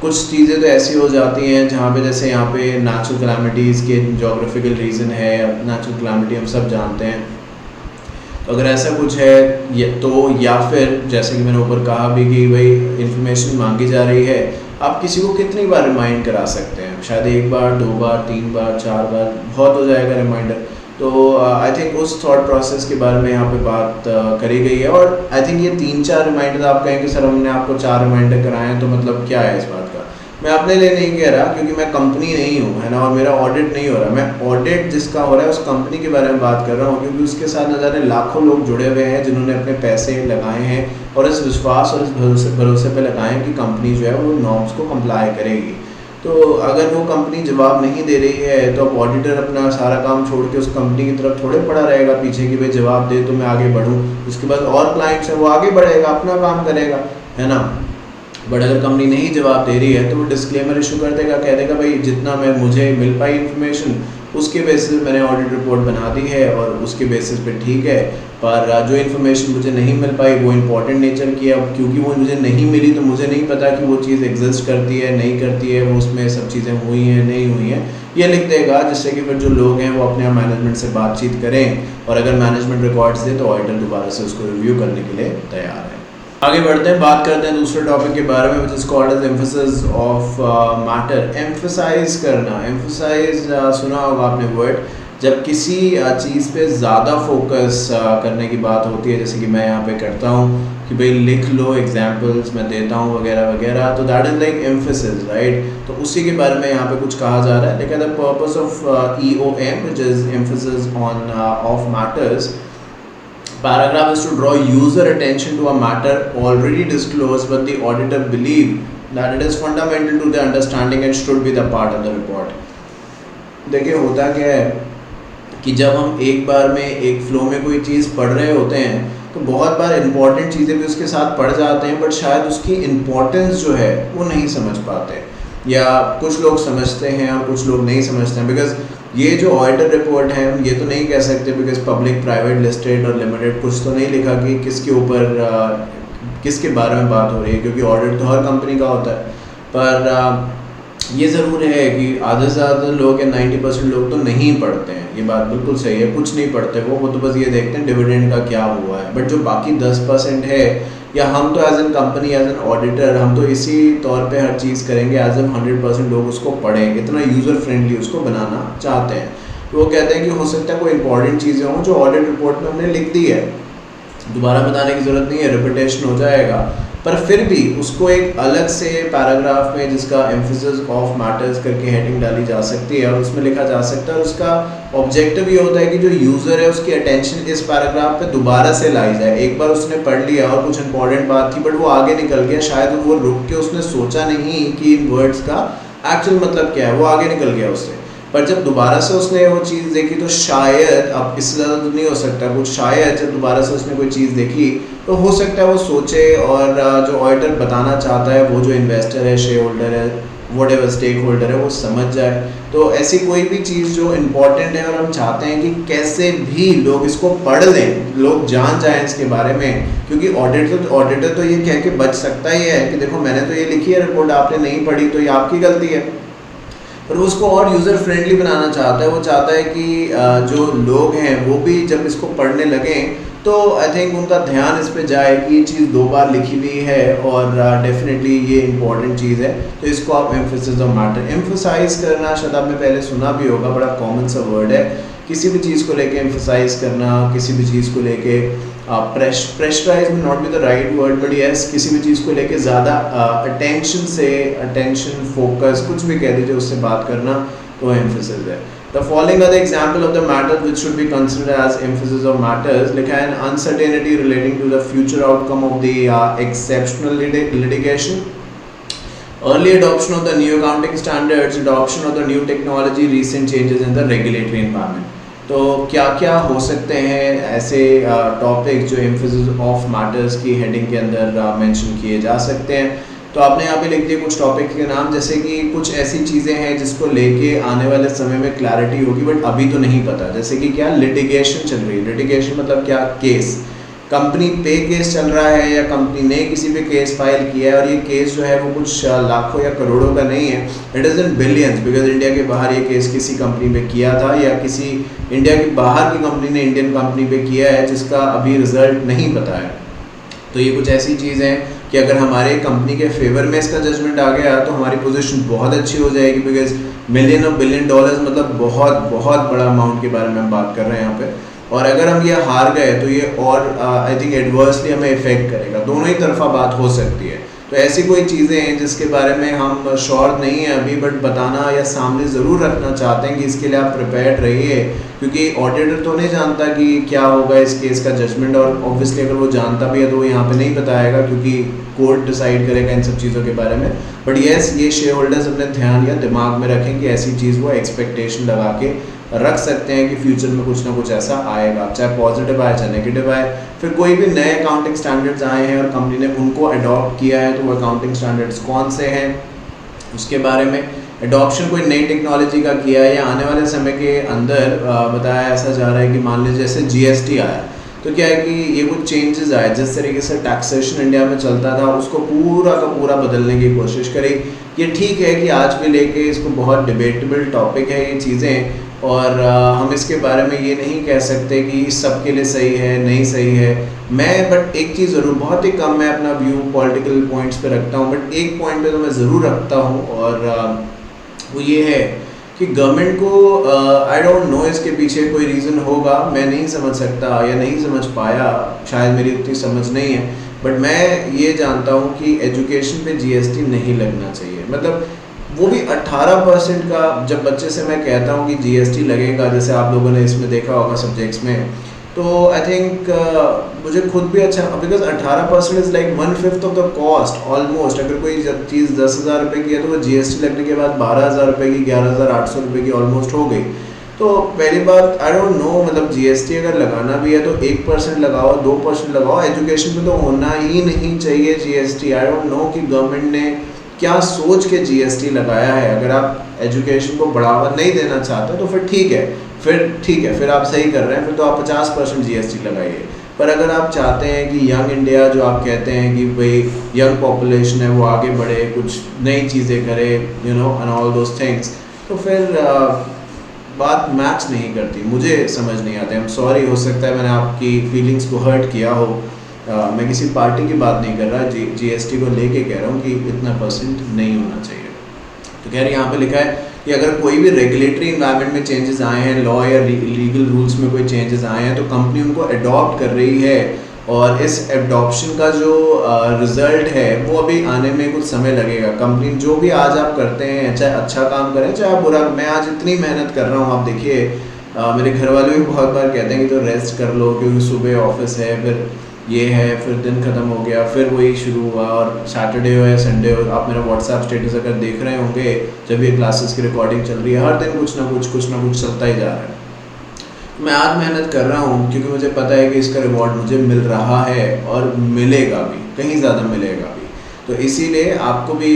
कुछ चीज़ें तो ऐसी हो जाती हैं जहाँ पे, जैसे यहाँ पे नेचुरल कैलामिटीज़ के जोग्राफिकल रीज़न है, नेचुरल कैलामिटी हम सब जानते हैं, तो अगर ऐसा कुछ है तो, या फिर जैसे कि मैंने ऊपर कहा भी कि भाई इन्फॉर्मेशन मांगी जा रही है, आप किसी को कितनी बार रिमाइंड करा सकते हैं? शायद 1 बार, 2 बार, 3 बार, 4 बार बहुत हो जाएगा रिमाइंडर। तो आई थिंक उस थॉट प्रोसेस के बारे में यहाँ पे बात करी गई है, और आई थिंक ये 3-4 रिमाइंडर आप कहेंगे सर हमने आपको 4 रिमाइंडर कराए हैं, तो मतलब क्या है इस बात का? मैं अपने लिए नहीं कह रहा, क्योंकि मैं कंपनी नहीं हूँ, है ना, और मेरा ऑडिट नहीं हो रहा। मैं ऑडिट जिसका हो रहा है उस कंपनी के बारे में बात कर रहा हूँ, क्योंकि उसके साथ न जाने लाखों लोग जुड़े हुए हैं जिन्होंने अपने पैसे लगाए हैं, और इस विश्वास और इस भरोसे पे लगाए हैं कि कंपनी जो है वो नॉर्म्स को कंप्लाई करेगी। तो अगर वो कंपनी जवाब नहीं दे रही है, तो अब ऑडिटर अपना सारा काम छोड़ के उस कंपनी की तरफ थोड़े पड़ा रहेगा पीछे कि भाई जवाब दे तो मैं आगे बढ़ूँ। उसके बाद और क्लाइंट्स हैं, वो आगे बढ़ेगा, अपना काम करेगा, है ना। बट अगर कंपनी नहीं जवाब दे रही है तो वो डिस्क्लेमर इशू कर देगा, कह देगा भाई जितना मुझे मिल पाई इन्फॉर्मेशन उसके बेसिस पे मैंने ऑडिट रिपोर्ट बना दी है, और उसके बेसिस पे ठीक है, पर जो इन्फॉर्मेशन मुझे नहीं मिल पाई वो इम्पॉर्टेंट नेचर की है। अब क्योंकि वो मुझे नहीं मिली तो मुझे नहीं पता कि वो चीज़ एग्जिस्ट करती है नहीं करती है, वो उसमें सब चीज़ें हुई हैं नहीं हुई हैं, ये लिख देगा, जिससे कि फिर जो लोग हैं वो अपने मैनेजमेंट से बातचीत करें, और अगर मैनेजमेंट रिकॉर्ड्स दे तो ऑडिटर दोबारा से उसको रिव्यू करने के लिए तैयार है। आगे बढ़ते हैं, बात करते हैं दूसरे टॉपिक के बारे में, which is called as emphasis of matter. Emphasise करना, एम्फेसाइज सुना होगा आपने वर्ड, जब किसी चीज़ पे ज़्यादा फोकस करने की बात होती है, जैसे कि मैं यहाँ पे करता हूँ कि भाई लिख लो, एग्जाम्पल्स मैं देता हूँ वगैरह वगैरह, तो that is like emphasis, right. तो उसी के बारे में यहाँ पे कुछ कहा जा रहा है। लेकिन the purpose of EOM, which is emphasis on off matters, paragraph is to draw user attention to a matter already disclosed but the auditor believe that it is fundamental to the understanding and should be the part of the report। देखिए होता क्या है कि जब हम एक बार में एक फ्लो में कोई चीज़ पढ़ रहे होते हैं तो बहुत बार इंपॉर्टेंट चीज़ें भी उसके साथ पढ़ जाते हैं, बट शायद उसकी इम्पोर्टेंस जो है वो नहीं समझ पाते, या कुछ लोग समझते हैं और कुछ लोग नहीं समझते हैं। बिकॉज ये जो ऑडिटर रिपोर्ट है हम ये तो नहीं कह सकते, बिकॉज पब्लिक, प्राइवेट, लिस्टेड और लिमिटेड कुछ तो नहीं लिखा कि किसके ऊपर किसके बारे में बात हो रही है, क्योंकि ऑडिट तो हर कंपनी का होता है। पर ये ज़रूर है कि आधे से ज़्यादा लोग या 90% लोग तो नहीं पढ़ते हैं, ये बात बिल्कुल सही है, कुछ नहीं पढ़ते वो तो बस ये देखते हैं डिविडेंड का क्या हुआ है। बट जो बाकी 10% है, या हम तो as an company, as an auditor, हम तो इसी तौर पे हर चीज़ करेंगे एज एन 100% लोग उसको पढ़ें, इतना यूज़र फ्रेंडली उसको बनाना चाहते हैं। तो वो कहते हैं कि हो सकता है कोई इंपॉर्टेंट चीज़ें हों जो ऑडिट रिपोर्ट में हमने लिख दी है, दोबारा बताने की ज़रूरत नहीं है, रिपीटेशन हो जाएगा, पर फिर भी उसको एक अलग से पैराग्राफ में जिसका एम्फेसिस ऑफ मैटर्स करके हेडिंग डाली जा सकती है और उसमें लिखा जा सकता है। और उसका ऑब्जेक्टिव ये होता है कि जो यूज़र है उसकी अटेंशन इस पैराग्राफ पे दोबारा से लाई जाए। एक बार उसने पढ़ लिया और कुछ इंपॉर्टेंट बात थी बट वो आगे निकल गया, शायद वो रुक के उसने सोचा नहीं कि इन वर्ड्स का एक्चुअल मतलब क्या है, वो आगे निकल गया उससे। पर जब दोबारा से उसने वो चीज़ देखी तो शायद, अब इससे ज़्यादा तो नहीं हो सकता कुछ, शायद जब दोबारा से उसने कोई चीज़ देखी तो हो सकता है वो सोचे और जो ऑडिटर बताना चाहता है वो जो इन्वेस्टर है, शेयर होल्डर है, वट एवर स्टेक होल्डर है, वो समझ जाए। तो ऐसी कोई भी चीज़ जो इम्पॉर्टेंट है और हम चाहते हैं कि कैसे भी लोग इसको पढ़ लें, लोग जान जाएं इसके बारे में, क्योंकि ऑडिटर तो ये कह के बच सकता ही है कि देखो मैंने तो ये लिखी है रिपोर्ट, आपने नहीं पढ़ी तो ये आपकी गलती है। पर वो उसको और यूज़र फ्रेंडली बनाना चाहता है। वो चाहता है कि जो लोग हैं वो भी जब इसको पढ़ने लगें तो आई थिंक उनका ध्यान इस पे जाए कि ये चीज़ 2 बार लिखी हुई है और डेफिनेटली ये इंपॉर्टेंट चीज़ है, तो इसको आप एम्फेसिस ऑफ मैटर, एम्फोसाइज करना शायद आपने पहले सुना भी होगा, बड़ा कॉमन सा वर्ड है। किसी भी चीज़ को लेके एम्फोसाइज करना, किसी भी चीज़ को लेके प्रेशराइज में not be the right word but yes, किसी भी चीज़ को लेके ज़्यादा अटेंशन फोकस कुछ भी कह दीजिए उससे बात करना, तो एम्फेसिस है। The following are the example of the matters which should be considered as emphasis of matters. लिखा है uncertainty relating to the future outcome of the exceptional litigation, early adoption of the new accounting standards, adoption of the new technology, recent changes in the regulatory environment. तो क्या क्या हो सकते हैं ऐसे topic जो emphasis of matters की heading के अंदर मेंशन किए जा सकते हैं। तो आपने यहाँ पे लिख दिए कुछ टॉपिक के नाम, जैसे कि कुछ ऐसी चीज़ें हैं जिसको लेके आने वाले समय में क्लैरिटी होगी बट अभी तो नहीं पता। जैसे कि क्या लिटिगेशन चल रही है, लिटिगेशन मतलब क्या, केस, कंपनी पे केस चल रहा है या कंपनी ने किसी पे केस फाइल किया है और ये केस जो है वो कुछ लाखों या करोड़ों का नहीं है, it is in billions, because India के बाहर ये केस किसी कंपनी पे किया था या किसी इंडिया के बाहर की कंपनी ने इंडियन कंपनी पे किया है जिसका अभी रिजल्ट नहीं पता है। तो ये कुछ ऐसी चीज़ है कि अगर हमारे कंपनी के फेवर में इसका जजमेंट आ गया तो हमारी पोजीशन बहुत अच्छी हो जाएगी, बिकॉज मिलियन और बिलियन डॉलर्स मतलब बहुत बहुत बड़ा अमाउंट के बारे में हम बात कर रहे हैं यहाँ पे। और अगर हम ये हार गए तो ये और आई थिंक एडवर्सली हमें इफेक्ट करेगा, दोनों ही तरफा बात हो सकती है। तो ऐसी कोई चीज़ें हैं जिसके बारे में हम श्योर नहीं है अभी बट बताना या सामने ज़रूर रखना चाहते हैं कि इसके लिए आप प्रिपेयर्ड रहिए, क्योंकि ऑडिटर तो नहीं जानता कि क्या होगा इस केस का जजमेंट, और ऑब्वियसली अगर वो जानता भी है तो वो यहाँ पे नहीं बताएगा क्योंकि कोर्ट डिसाइड करेगा इन सब चीज़ों के बारे में। बट येस, ये शेयर होल्डर्स अपने ध्यान या दिमाग में रखें कि ऐसी चीज़ वो एक्सपेक्टेशन लगा के रख सकते हैं कि फ्यूचर में कुछ ना कुछ ऐसा आएगा, चाहे पॉजिटिव आए चाहे नेगेटिव आए। फिर कोई भी नए अकाउंटिंग स्टैंडर्ड्स आए हैं और कंपनी ने उनको अडॉप्ट किया है तो वो अकाउंटिंग स्टैंडर्ड्स कौन से हैं उसके बारे में, एडॉप्शन कोई नई टेक्नोलॉजी का किया है या आने वाले समय के अंदर बताया ऐसा जा रहा है कि मान लीजिए जैसे जीएसटी आया तो क्या है कि ये कुछ चेंजेस आए, जिस तरीके से टैक्सेशन इंडिया में चलता था उसको पूरा का पूरा बदलने की कोशिश करी। ये ठीक है कि आज भी लेके इसको बहुत डिबेटेबल टॉपिक है ये चीज़ें, और हम इसके बारे में ये नहीं कह सकते कि सबके लिए सही है नहीं सही है। मैं बट एक चीज़ ज़रूर, बहुत ही कम मैं अपना व्यू पॉलिटिकल पॉइंट्स पे रखता हूँ, बट एक पॉइंट पे तो मैं ज़रूर रखता हूँ और वो ये है कि गवर्नमेंट को आई डोंट नो इसके पीछे कोई रीज़न होगा, मैं नहीं समझ सकता या नहीं समझ पाया, शायद मेरी उतनी समझ नहीं है, बट मैं ये जानता हूँ कि एजुकेशन पे जीएसटी नहीं लगना चाहिए। मतलब वो भी 18% का, जब बच्चे से मैं कहता हूँ कि जीएसटी लगेगा, जैसे आप लोगों ने इसमें देखा होगा सब्जेक्ट्स में, तो आई थिंक मुझे खुद भी अच्छा, because 18% is like 1/5 of the cost almost. अगर कोई चीज़ 10,000 रुपये की है तो वो जीएसटी लगने के बाद 12,000 रुपये की, 11,800 रुपये की ऑलमोस्ट हो गई। तो पहली बात, आई डोंट नो, मतलब जीएसटी अगर लगाना भी है तो 1% लगाओ, 2% लगाओ, एजुकेशन पे तो होना ही नहीं चाहिए जीएसटी। आई डोंट नो कि गवर्नमेंट ने क्या सोच के जीएसटी लगाया है। अगर आप एजुकेशन को बढ़ावा नहीं देना चाहते तो फिर ठीक है, फिर आप सही कर रहे हैं, फिर तो आप 50% जीएसटी लगाइए। पर अगर आप चाहते हैं कि यंग इंडिया, जो आप कहते हैं कि भाई यंग पॉपुलेशन है वो आगे बढ़े, कुछ नई चीज़ें करे, you know and all those things, तो फिर बात मैच नहीं करती, मुझे समझ नहीं आते। आई एम सॉरी, हो सकता है मैंने आपकी फीलिंग्स को हर्ट किया हो। मैं किसी पार्टी की बात नहीं कर रहा, जीएसटी को लेके कह रहा हूँ कि इतना परसेंट नहीं होना चाहिए। तो खैर यहाँ पे लिखा है कि अगर कोई भी रेगुलेटरी इन्वायरमेंट में चेंजेस आए हैं, लॉ या लीगल रूल्स में कोई चेंजेस आए हैं, तो कंपनी उनको अडॉप्ट कर रही है, और इस एडॉप्शन का जो रिज़ल्ट है वो अभी आने में कुछ समय लगेगा। कंपनी जो भी आज आप करते हैं, चाहे अच्छा काम करें चाहे आप बुरा, मैं आज इतनी मेहनत कर रहा हूँ, आप देखिए मेरे घर वाले भी बहुत बार कहते हैं कि तो रेस्ट कर लो क्योंकि सुबह ऑफिस है, फिर ये है, फिर दिन ख़त्म हो गया, फिर वही शुरू हुआ, और सैटरडे हो या संडे हो, आप मेरा व्हाट्सएप स्टेटस अगर देख रहे होंगे जब ये क्लासेस की रिकॉर्डिंग चल रही है, हर दिन कुछ ना कुछ चलता ही जा रहा है। मैं आज मेहनत कर रहा हूँ क्योंकि मुझे पता है कि इसका रिवॉर्ड मुझे मिल रहा है और मिलेगा भी, कहीं ज़्यादा मिलेगा भी। तो इसीलिए आपको भी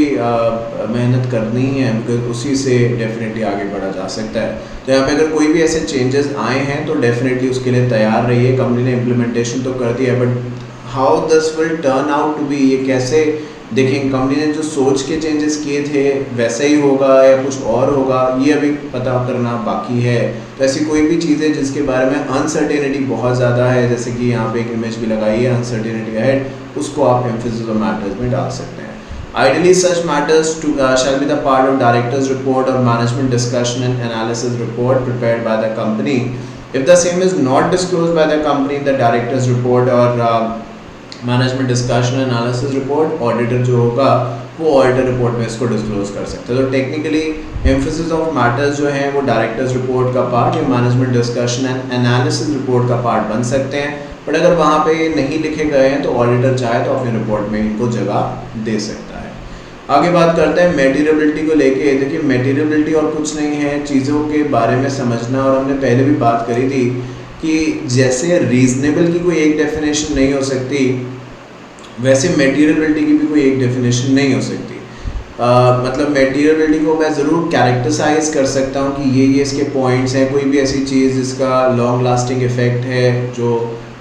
मेहनत करनी है, बिकॉज उसी से डेफिनेटली आगे बढ़ा जा सकता है। तो यहाँ पे अगर कोई भी ऐसे चेंजेस आए हैं तो डेफिनेटली उसके लिए तैयार रहिए। कंपनी ने इम्प्लीमेंटेशन तो कर दिया है, but how this will turn out to be, ये कैसे देखेंगे कंपनी ने जो सोच के चेंजेस किए थे वैसा ही होगा या कुछ और होगा, ये अभी पता करना बाकी है। तो ऐसी कोई भी चीज़ है जिसके बारे में अनसर्टेनिटी बहुत ज़्यादा है, जैसे कि यहाँ पे एक इमेज भी लगाई है अनसर्टेनिटी अहेड, उसको आप एम्फेसिस ऑफ मैटर्स में डाल सकते हैं। Ideally, such matters shall be the part of director's report or management discussion and analysis report prepared by the company. If the same is not disclosed by the company, the director's report or management discussion analysis report auditor जो होगा वो auditor report में इसको disclose कर सकते हैं। तो technically emphasis of matters जो हैं वो डायरेक्टर्स रिपोर्ट का पार्ट या management discussion and analysis report का पार्ट बन सकते हैं, बट अगर वहाँ पे नहीं लिखे गए हैं तो ऑडिटर चाहे तो अपनी रिपोर्ट में इनको जगह दे सकता है। आगे बात करते हैं मेटीरियबिलिटी को लेके। देखिए मेटीरियबिलिटी और कुछ नहीं है, चीज़ों के बारे में समझना, और हमने पहले भी बात करी थी कि जैसे रीजनेबल की कोई एक डेफिनेशन नहीं हो सकती, वैसे मेटीरियबिलिटी की भी कोई एक डेफिनेशन नहीं हो सकती। मतलब मेटीरियबिलिटी को मैं ज़रूर कैरेक्टराइज कर सकता हूँ कि ये इसके पॉइंट्स हैं, कोई भी ऐसी चीज़ जिसका लॉन्ग लास्टिंग इफ़ेक्ट है जो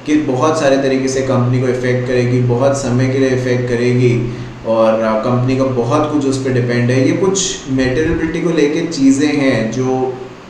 कि बहुत सारे तरीके से कंपनी को इफ़ेक्ट करेगी, बहुत समय के लिए इफ़ेक्ट करेगी और कंपनी का बहुत कुछ उस पर डिपेंड है। ये कुछ मेटीरियबिलिटी को लेके चीज़ें हैं जो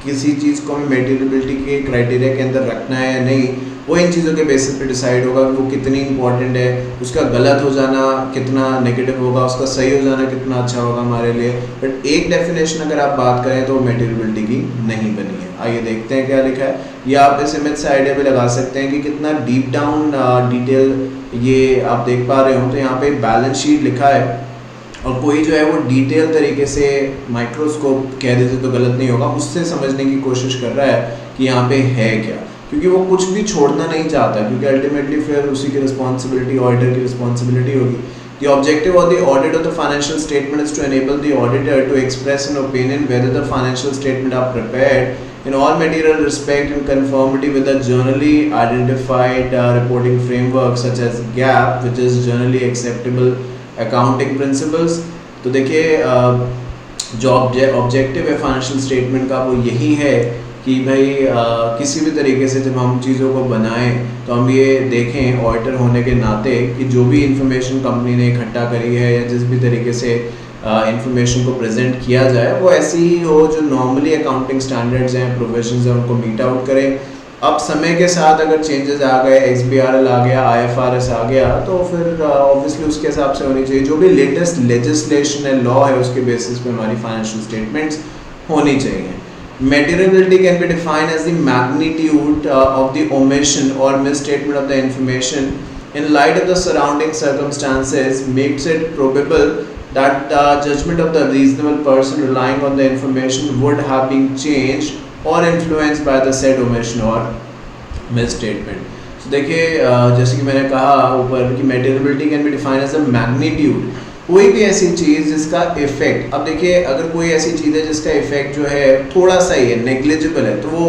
किसी चीज़ को हमें मेटीरियबिलिटी के क्राइटेरिया के अंदर रखना है या नहीं, वो इन चीज़ों के बेसिस पे डिसाइड होगा कि वो कितनी इंपॉर्टेंट है, उसका गलत हो जाना कितना नेगेटिव होगा, उसका सही हो जाना कितना अच्छा होगा हमारे लिए। बट एक डेफिनेशन अगर आप बात करें तो मेटीरियबिलिटी की नहीं बनी है। आइए देखते हैं क्या लिखा है। ये आप इस इमेज से आइडिया भी लगा सकते हैं कि कितना डीप डाउन डिटेल ये आप देख पा रहे हो। तो यहाँ पे बैलेंस शीट लिखा है और कोई जो है वो डिटेल तरीके से माइक्रोस्कोप कह देते तो गलत नहीं होगा, उससे समझने की कोशिश कर रहा है कि यहाँ पे है क्या, क्योंकि वो कुछ भी छोड़ना नहीं चाहता, क्योंकि अल्टीमेटली फिर उसी की रिस्पॉन्सिबिलिटी ऑडिटर की रिस्पॉन्सिबिलिटी होगी। The objective of the audit of the financial statement is to enable the auditor to express an opinion whether the financial statement are prepared in all material respect in conformity with the generally identified reporting framework such as GAAP, which is generally acceptable accounting principles। तो देखिए जो objective है financial statement का वो यही है कि भाई किसी भी तरीके से जब हम चीज़ों को बनाएं तो हम ये देखें ऑडिटर होने के नाते कि जो भी इंफॉर्मेशन कंपनी ने इकट्ठा करी है या जिस भी तरीके से इंफॉर्मेशन को प्रेजेंट किया जाए वो ऐसी ही हो जो नॉर्मली अकाउंटिंग स्टैंडर्ड्स हैं, प्रोविजंस हैं, उनको मीट आउट करें। अब समय के साथ अगर चेंजेस आ गए, XBRL आ गया, IFRS आ गया, तो फिर ऑब्वियसली उसके हिसाब से होनी चाहिए। जो भी लेटेस्ट लेजिस्लेशन है, लॉ है, उसके बेसिस पे हमारी फाइनेंशियल स्टेटमेंट्स होनी चाहिए। Materiality can be defined as the magnitude of the omission or misstatement of the information in light of the surrounding circumstances makes it probable that the judgment of the reasonable person relying on the information would have been changed or influenced by the said omission or misstatement। So देखिए जैसे कि मैंने कहा ऊपर कि materiality can be defined as the magnitude, कोई भी ऐसी चीज़ जिसका इफेक्ट, अब देखिए अगर कोई ऐसी चीज़ है जिसका इफेक्ट जो है थोड़ा सा ही है, नेग्लिजिबल है, तो वो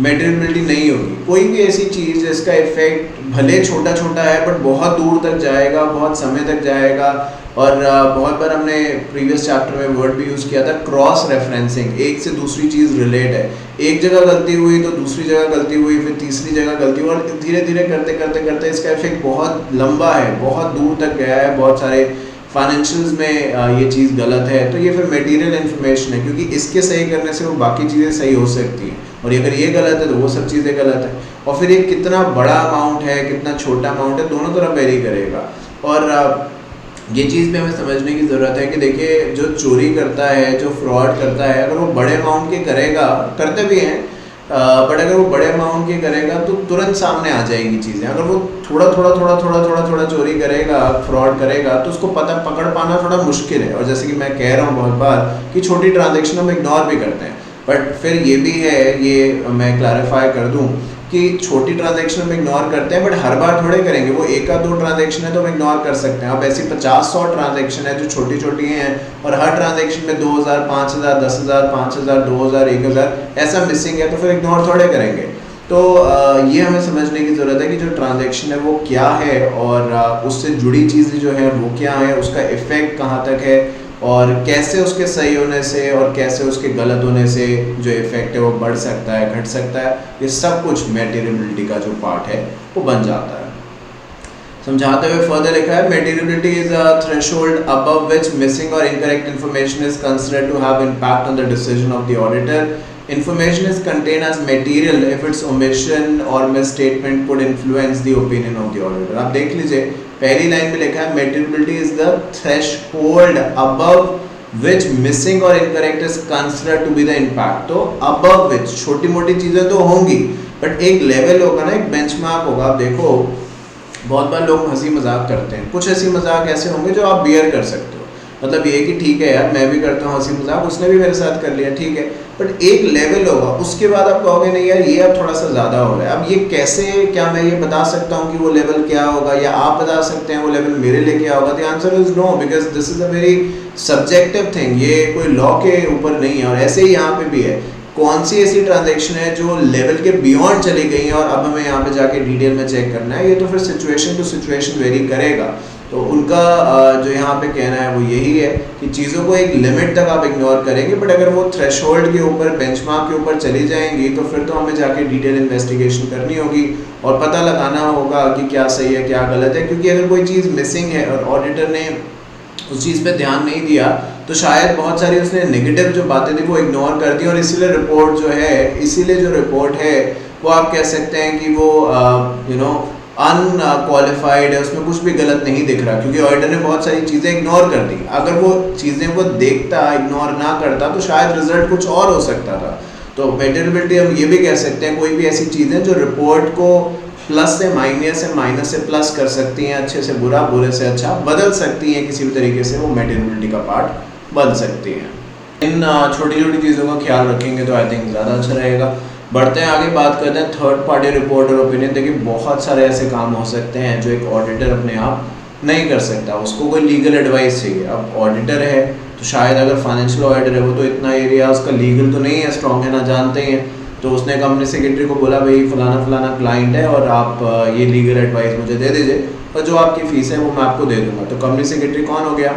मेटीरियबिलिटी नहीं होगी। कोई भी ऐसी चीज़ जिसका इफेक्ट भले छोटा छोटा है बट बहुत दूर तक जाएगा, बहुत समय तक जाएगा, और बहुत बार हमने प्रीवियस चैप्टर में वर्ड भी यूज़ किया था क्रॉस रेफरेंसिंग, एक से दूसरी चीज़ रिलेट है, एक जगह गलती हुई तो दूसरी जगह गलती हुई, फिर तीसरी जगह गलती हुई, और धीरे धीरे करते करते करते इसका इफेक्ट बहुत लंबा है, बहुत दूर तक गया है, बहुत सारे फाइनेंशियल्स में ये चीज़ गलत है, तो ये फिर मटेरियल इन्फॉर्मेशन है, क्योंकि इसके सही करने से वो बाकी चीज़ें सही हो सकती हैं, और अगर ये गलत है तो वो सब चीज़ें गलत है। और फिर ये कितना बड़ा अमाउंट है, कितना छोटा अमाउंट है, दोनों तरफ वेरी करेगा। और ये चीज़ भी हमें समझने की ज़रूरत है कि देखिए जो चोरी करता है, जो फ्रॉड करता है, अगर वो बड़े अमाउंट के करेगा, करते भी हैं, बट अगर वो बड़े अमाउंट के करेगा तो तुरंत सामने आ जाएंगी चीज़ें। अगर वो थोड़ा चोरी करेगा, फ्रॉड करेगा, तो उसको पकड़ पाना थोड़ा मुश्किल है। और जैसे कि मैं कह रहा हूँ बहुत बार कि छोटी ट्रांजैक्शन हम इग्नोर भी करते हैं, बट फिर ये भी है, ये मैं क्लैरिफाई कर दूँ कि छोटी ट्रांजैक्शन हम इग्नोर करते हैं, बट हर बार थोड़े करेंगे। वो एक या दो ट्रांजैक्शन है तो हम इग्नोर कर सकते हैं। अब ऐसी 50-100 ट्रांजैक्शन है जो छोटी छोटी हैं, और हर ट्रांजैक्शन में 2000, 5000, 10,000, 5000, 2000, 1000 ऐसा मिसिंग है, तो फिर इग्नोर थोड़े करेंगे। तो ये हमें समझने की ज़रूरत है कि जो ट्रांजैक्शन है वो क्या है, और उससे जुड़ी चीज़ें जो है वो क्या है, उसका इफ़ेक्ट कहाँ तक है, और कैसे उसके सही होने से और कैसे उसके गलत होने से जो इफ़ेक्ट है वो बढ़ सकता है, घट सकता है। ये सब कुछ मेटीरियबिलिटी का जो पार्ट है वो बन जाता है। समझाते हुए फर्दर लिखा है materiality is a threshold above which missing और incorrect information is considered to have impact on the decision of the auditor. Information is contained as material if its omission or misstatement could influence the opinion of the auditor. आप देख लीजिए पहली line में लिखा है materiality is the threshold above which missing or incorrect is considered to be the impact. तो above which छोटी मोटी चीज़ें तो होंगी बट एक लेवल होगा ना, एक बेंचमार्क होगा. आप देखो बहुत बार लोग हंसी मजाक करते हैं, कुछ हंसी मजाक ऐसे होंगे जो आप बियर कर सकते हो, मतलब ये कि ठीक है यार मैं भी करता हूँ हंसी मजाक, उसने भी मेरे साथ कर लिया ठीक है, बट एक लेवल होगा उसके बाद आप कहोगे नहीं यार ये अब थोड़ा सा ज़्यादा हो रहा है. अब ये कैसे, क्या मैं ये बता सकता हूँ कि वो लेवल क्या होगा, या आप बता सकते हैं वो लेवल मेरे लिए क्या होगा? The answer is no, because this is a very subjective thing. ये कोई लॉ के ऊपर नहीं है. और ऐसे ही यहाँ पे भी है, कौन सी ऐसी ट्रांजैक्शन है जो लेवल के बियॉन्ड चली गई है और अब हमें यहाँ पे जाके डिटेल में चेक करना है, ये तो फिर सिचुएशन टू सिचुएशन वेरी करेगा. तो उनका जो यहाँ पे कहना है वो यही है कि चीज़ों को एक लिमिट तक आप इग्नोर करेंगे, बट अगर वो थ्रेशोल्ड के ऊपर, बेंचमार्क के ऊपर चली जाएंगी तो फिर तो हमें जाके डिटेल इन्वेस्टिगेशन करनी होगी और पता लगाना होगा कि क्या सही है क्या गलत है. क्योंकि अगर कोई चीज़ मिसिंग है और ऑडिटर ने उस चीज़ पे ध्यान नहीं दिया तो शायद बहुत सारी उसने नेगेटिव जो बातें थी वो इग्नोर कर दी, और इसीलिए रिपोर्ट जो है, इसीलिए जो रिपोर्ट है वो आप कह सकते हैं कि वो अनक्वालिफाइड है, उसमें कुछ भी गलत नहीं दिख रहा, क्योंकि ऑडिटर ने बहुत सारी चीज़ें इग्नोर कर दी. अगर वो चीज़ें को देखता, इग्नोर ना करता तो शायद रिजल्ट कुछ और हो सकता था. तो मेटीरियलिटी हम ये भी कह सकते हैं, कोई भी ऐसी चीज़ें जो रिपोर्ट को प्लस से माइनस से, माइनस से प्लस कर सकती हैं, अच्छे से बुरा, बुरे से अच्छा बदल सकती हैं किसी भी तरीके से, वो मेटीरियलिटी का पार्ट बन सकती हैं. इन छोटी छोटी चीज़ों का ख्याल रखेंगे तो आई थिंक ज़्यादा अच्छा रहेगा. बढ़ते हैं आगे, बात करते हैं थर्ड पार्टी रिपोर्ट और ओपिनियन. देखिए बहुत सारे ऐसे काम हो सकते हैं जो एक ऑडिटर अपने आप नहीं कर सकता, उसको कोई लीगल एडवाइस चाहिए. अब ऑडिटर है तो शायद अगर फाइनेंशियल ऑडिटर है वो तो इतना एरिया उसका लीगल तो नहीं है, स्ट्रॉन्ग है ना, जानते हैं. तो उसने कंपनी सेक्रेटरी को बोला भाई फलाना फलाना क्लाइंट है और आप ये लीगल एडवाइस मुझे दे दीजिए और जो आपकी फ़ीस है वो मैं आपको दे दूंगा. तो कंपनी सेक्रेटरी कौन हो गया?